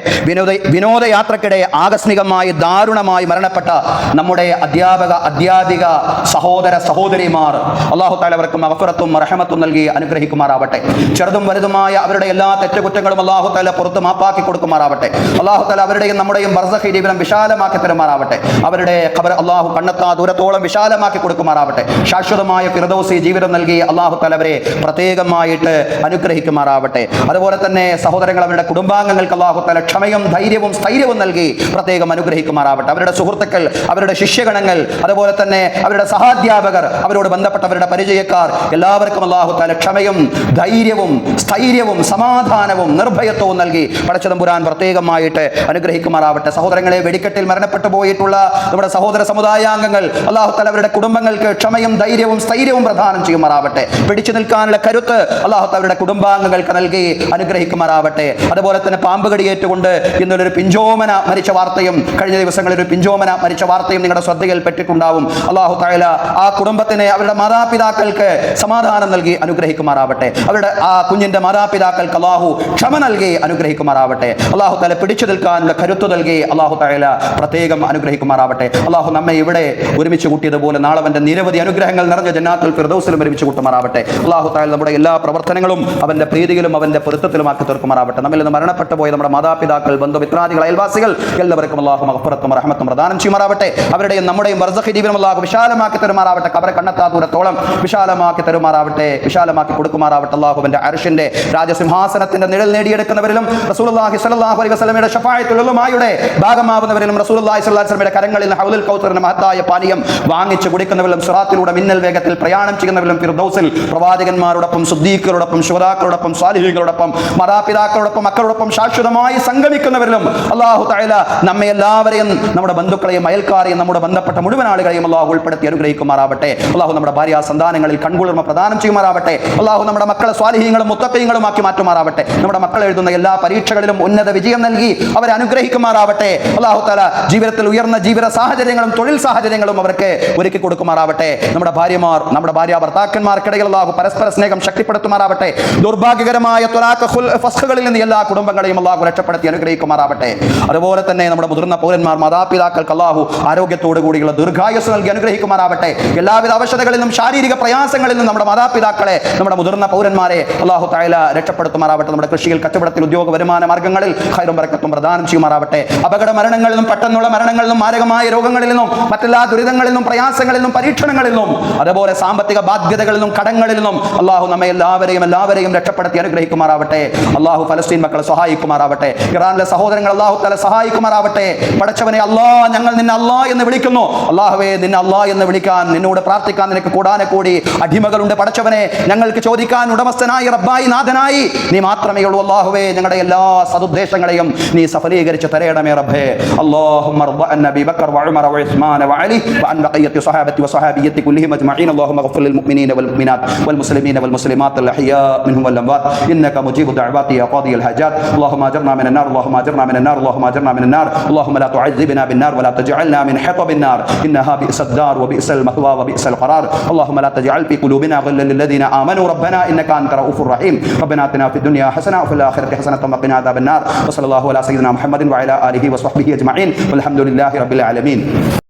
വിനോദയാത്രക്കിടെ ആകസ്മികമായി ദാരുണമായി മരണപ്പെട്ട നമ്മുടെ അധ്യാപിക സഹോദര സഹോദരിമാർ, അല്ലാഹു തആല അവർക്ക് മഗ്ഫിറത്തും റഹ്മത്തും നൽകി അനുഗ്രഹിക്കുമാറാവട്ടെ. ചെറുതും വലുതുമായ അവരുടെ എല്ലാ തെറ്റുകുറ്റങ്ങളും അല്ലാഹു തആല പുറത്ത് മാപ്പാക്കി കൊടുക്കുമാറാവട്ടെ. അല്ലാഹു തആല അവരുടെയും നമ്മുടെയും ബർസഖി ജീവിതം വിശാലമാക്കി തരുമാറാവട്ടെ. അവരുടെ ഖബർ അല്ലാഹു കണ്ണെത്താ ദൂരത്തോളം വിശാലമാക്കി കൊടുക്കുമാറാവട്ടെ. ശാശ്വതമായ ഫിർദൗസി ജീവിതം നൽകി അല്ലാഹു തആല അവരെ പ്രത്യേകമായിട്ട് അനുഗ്രഹിക്കുമാറാവട്ടെ. അതുപോലെ തന്നെ സഹോദരങ്ങൾ, അവരുടെ കുടുംബാംഗങ്ങൾക്ക് അല്ലാഹു തആല ക്ഷമയും ധൈര്യവും സ്ഥൈര്യവും നൽകി പ്രത്യേകം അനുഗ്രഹിക്കുമാറാവട്ടെ. അവരുടെ സുഹൃത്തുക്കൾ, അവരുടെ ശിഷ്യഗണങ്ങൾ, അതുപോലെ തന്നെ അവരുടെ സഹാധ്യാപകർ, അവരോട് ബന്ധപ്പെട്ടവരുടെ പരിചയക്കാർ, എല്ലാവർക്കും അല്ലാഹു തആല ക്ഷമയും ധൈര്യവും സ്ഥൈര്യവും സമാധാനവും നിർഭയത്വവും നൽകി പടച്ചതമ്പുരാൻ പ്രത്യേകമായിട്ട് അനുഗ്രഹിക്കുമാറാവട്ടെ. സഹോദരങ്ങളെ, വെടിക്കെട്ടിൽ മരണപ്പെട്ടു പോയിട്ടുള്ള നമ്മുടെ സഹോദര സമുദായാംഗങ്ങൾ, അല്ലാഹു തആല അവരുടെ കുടുംബങ്ങൾക്ക് ക്ഷമയും ധൈര്യവും സ്ഥൈര്യവും പ്രദാനം ചെയ്യുമാറാവട്ടെ. പിടിച്ചു നിൽക്കാനുള്ള കരുത്ത് അല്ലാഹു തആല അവരുടെ കുടുംബാംഗങ്ങൾക്ക് നൽകി അനുഗ്രഹിക്കുമാറാവട്ടെ. അതുപോലെ തന്നെ പാമ്പ് കടിയേറ്റുകൊണ്ട് ഇന്നൊരു പിഞ്ചോമന മരിച്ച വാർത്തയും, കഴിഞ്ഞ ദിവസങ്ങളിൽ ഒരു പിഞ്ചോമന മരിച്ച വാർത്തയും നിങ്ങളുടെ ശ്രദ്ധയിൽ പെട്ടിട്ടുണ്ടാവും. അല്ലാഹു തആല ആ കുടുംബത്തിനെ, അവരുടെ മാതാപിതാക്കൾക്ക് സമാധാനം നൽകി അനുഗ്രഹിക്കുമാറാവട്ടെ. അവരുടെ ആ കുഞ്ഞിന്റെ മാതാപിതാക്കൾക്ക് അല്ലാഹു ക്ഷമ നൽകി അനുഗ്രഹിക്കുമാറാവട്ടെ. അല്ലാഹു തആല പിടിച്ചു നിൽക്കാനുള്ള കരുത്ത് നൽകി അല്ലാഹു തആല പ്രത്യേകം അനുഗ്രഹിക്കുമാറാവട്ടെ. അല്ലാഹു നമ്മെ ഇവിടെ ഒരുമിച്ച് കൂട്ടിയതുപോലെ നാളെ അവന്റെ നിരവധി അനുഗ്രഹങ്ങൾ നിറഞ്ഞ ജന്നാത്തുൽ ഫിർദൗസിലും ഒരുമിച്ച് കൂട്ടുമാറാവട്ടെ. അല്ലാഹു തആല നമ്മുടെ എല്ലാ പ്രവർത്തനങ്ങളും അവന്റെ പ്രീതിയിലും അവന്റെ പൊരുത്തത്തിലുമാക്കി തീർക്കുമാറാവട്ടെ. നമ്മിൽ നിന്ന് മരണപ്പെട്ടു പോയ നമ്മുടെ മാതാപിതാക്കൾ, ബന്ധുമിത്രാദികൾ, അയൽവാസികൾ എല്ലാവർക്കും അല്ലാഹു മഗ്ഫിറത്തും റഹ്മത്തും പ്രദാനം ചെയ്യുമാറാവട്ടെ. അവരുടെയും നമ്മുടെയും ബർസഖി ജീവിതം അല്ലാഹു വിശാലമാക്കി തരുമാറാവട്ടെ. ഖബർ കണ്ണെത്താ ദൂരത്തോളം വിശാലമാക്കി തരുമാറാവട്ടെ, വിശാലമാക്കി കൊടുക്കുമാറാവട്ടെ. അല്ലാഹുവിന്റെ അർശിന്റെ രാജസിംഹാസനത്തിന്റെ നിഴൽ നേടിയെടുക്കുന്നവരിലും റസൂലുള്ളാഹി സ്വല്ലല്ലാഹു അലൈഹി വസല്ലമയുടെ ശഫാഅത്തുൽ ഉലമായുടെ ഭാഗമാവുന്നവരിലും റസൂലുള്ളാഹി സ്വല്ലല്ലാഹു അലൈഹി വസല്ലമയുടെ കരങ്ങളിൽ ഹൗലുൽ കൗസറിന്റെ മഹത്തായ പാനീയം വാങ്ങിച്ചു കുടിക്കുന്നവരിലും സിറാത്തിലൂടെ മിന്നൽ വേഗത്തിൽ പ്രയാണം ചെയ്യുന്നവരിലും ഫിർദൗസിൽ പ്രവാചകന്മാരോടൊപ്പം സുദ്ദീഖുകളോടൊപ്പം ശുഹദാക്കളോടൊപ്പം സാലിഹീങ്ങളോടൊപ്പം മാതാപിതാക്കളോടൊപ്പം മക്കളോടൊപ്പം ശാശ്വതമായി സംഗമിക്കുന്നവരിലും അല്ലാഹു തആല നമ്മെ എല്ലാവരെയും, നമ്മുടെ ബന്ധുക്കളെയും അയൽക്കാരെയും നമ്മുടെ ബന്ധപ്പെട്ട മുഴുവൻ ആളുകളെയും അല്ലാഹു ഉൾപ്പെടുത്തി അനുഗ്രഹിക്കുമാറാവട്ടെ. അല്ലാഹു നമ്മുടെ ഭാര്യ സന്താനങ്ങളിൽ കൺകുളിർമ പ്രദാനം ചെയ്യുമാറാവട്ടെ. അല്ലാഹു നമ്മുടെ മക്കളെ സ്വാലിഹീങ്ങളും മുത്തഖീങ്ങളും ആക്കി മാറ്റുമാറാവട്ടെ. നമ്മുടെ മക്കൾ എഴുതുന്ന എല്ലാ പരീക്ഷകളിലും ഉന്നത വിജയം നൽകി അവരെ അനുഗ്രഹിക്കുമാറാവട്ടെ. അല്ലാഹു തആല ജീവിതത്തിൽ ഉയർന്ന ജീവിത സാഹചര്യങ്ങളും തൊഴിൽ സാഹചര്യങ്ങളും അവർക്ക് ഒരുക്കി കൊടുക്കുമാറാവട്ടെ. നമ്മുടെ ഭാര്യമാർ, നമ്മുടെ ഭാര്യ ഭർത്താക്കന്മാർക്കിടയിൽ അല്ലാഹു പരസ്പര സ്നേഹം ശക്തിപ്പെടുത്തുമാറാവട്ടെ. ദുർഭാഗ്യകരമായ ത്വലാഖ് ഫസ്ഖുകളിൽ നിന്ന് എല്ലാ കുടുംബങ്ങളെയും അല്ലാഹു രക്ഷപ്പെടുത്തി അനുഗ്രഹിക്കുമാറാവട്ടെ. അതുപോലെ തന്നെ നമ്മുടെ മുതിർന്ന പൗരന്മാർ, മാതാപിതാക്കൾക്ക് അല്ലാഹു ആരോഗ്യത്തോടു കൂടിയുള്ള ദീർഘായുസ്സ് നൽകി അനുഗ്രഹിക്കുമാറാവട്ടെ. എല്ലാവിധ അവശതകളിൽ നിന്നും ശാരീരിക പ്രയാസങ്ങളിൽ നിന്നും നമ്മുടെ മാതാപിതാക്കളെ, നമ്മുടെ മുതിർന്ന പൗരന്മാരെ അല്ലാഹു തആല രക്ഷപ്പെടുത്തുമാറാവട്ടെ. നമ്മുടെ കൃഷിയിൽ, കച്ചവടത്തിൽ, ഉദ്യോഗ വരുമാന മാർഗ്ഗങ്ങളിൽ ഖൈറും ബറക്കത്തും പ്രദാനം ചെയ്യുമാറാവട്ടെ. അപകട മരണങ്ങളിൽ നിന്നും, പെട്ടെന്നുള്ള മരണങ്ങളിൽ നിന്നും, മാരകമായ രോഗങ്ങളിൽ നിന്നും, മറ്റെല്ലാ ദുരിതങ്ങളിൽ നിന്നും, പ്രയാസങ്ങളിൽ നിന്നും, പരീക്ഷണങ്ങളിൽ നിന്നും, അതുപോലെ സാമ്പത്തിക ബാധ്യതകളിൽ നിന്നും, കടങ്ങളിൽ നിന്നും അല്ലാഹു നമ്മെ എല്ലാവരെയും രക്ഷപ്പെടുത്തി അനുഗ്രഹിക്കുമാറാവട്ടെ. അല്ലാഹു ഫലസ്തീൻ മക്കളെ സഹായിക്കുമാറാവട്ടെ. ഇറാനിലെ സഹോദരങ്ങൾ അല്ലാഹു തആല സഹായിക്കുമാറാവട്ടെ. പടച്ചവനെ, അല്ലാഹ്, ഞങ്ങൾ നിന്നെ അല്ലാഹ് എന്ന് വിളിക്കുന്നു. അല്ലാഹുവേ, നിന്നെ അല്ലാഹ് എന്ന് വിളിക്കാൻ, നിന്നോട് പ്രാർത്ഥിക്കാൻ നിനക്ക് കൂടാനെ കൂടി അടിമകളുണ്ട്. പടച്ചവനെ, ഞങ്ങൾക്ക് ചോദിക്കാൻ ഉടമസ്ഥനായി, റബ്ബായി, നാഥനായി നീ മാത്രമേ ഉള്ളൂ. അല്ലാഹുവേ, ഞങ്ങളുടെ എല്ലാ സദുദ്ദേശങ്ങളെയും നീ സഫലീകരിച്ച് തരേണമേ റബ്ബേ. അല്ലാഹുമ്മ റബ്ബ നബി ബക്കർ വഉമർ വഉസ്മാൻ വഅലി വഅൻ ബഖിയത്തി സ്വഹാബത്തി വസ്വഹാബിയത്തി കുല്ലിഹിം അജ്മഈൻ. അല്ലാഹുമ്മ ഗ്ഫിർ ലിൽ മുഅ്മിനീന വൽ മുഅ്മിനാത്ത് വൽ മുസ്ലിമീന വൽ മുസ്ലിമാത്ത് അൽ അഹ്യാ മിൻഹും വൽ അംവാത് ഇന്നക മുജീബു ദഅവാതി യാ ഖാദി അൽ ഹജാത്. اللهم اجرنا من النار، اللهم اجرنا من النار، اللهم اجرنا من النار. اللهم لا تعذبنا بالنار ولا تجعلنا من حطب النار انها بئس الدار وبئس المثوى وبئس القرار. اللهم لا تجعل في قلوبنا غلا للذين امنوا ربنا انك انت رؤوف رحيم. ربنا اتنا في الدنيا حسنه وفي الاخره حسنه وقنا عذاب النار. وصلى الله على سيدنا محمد وعلى اله وصحبه اجمعين والحمد لله رب العالمين.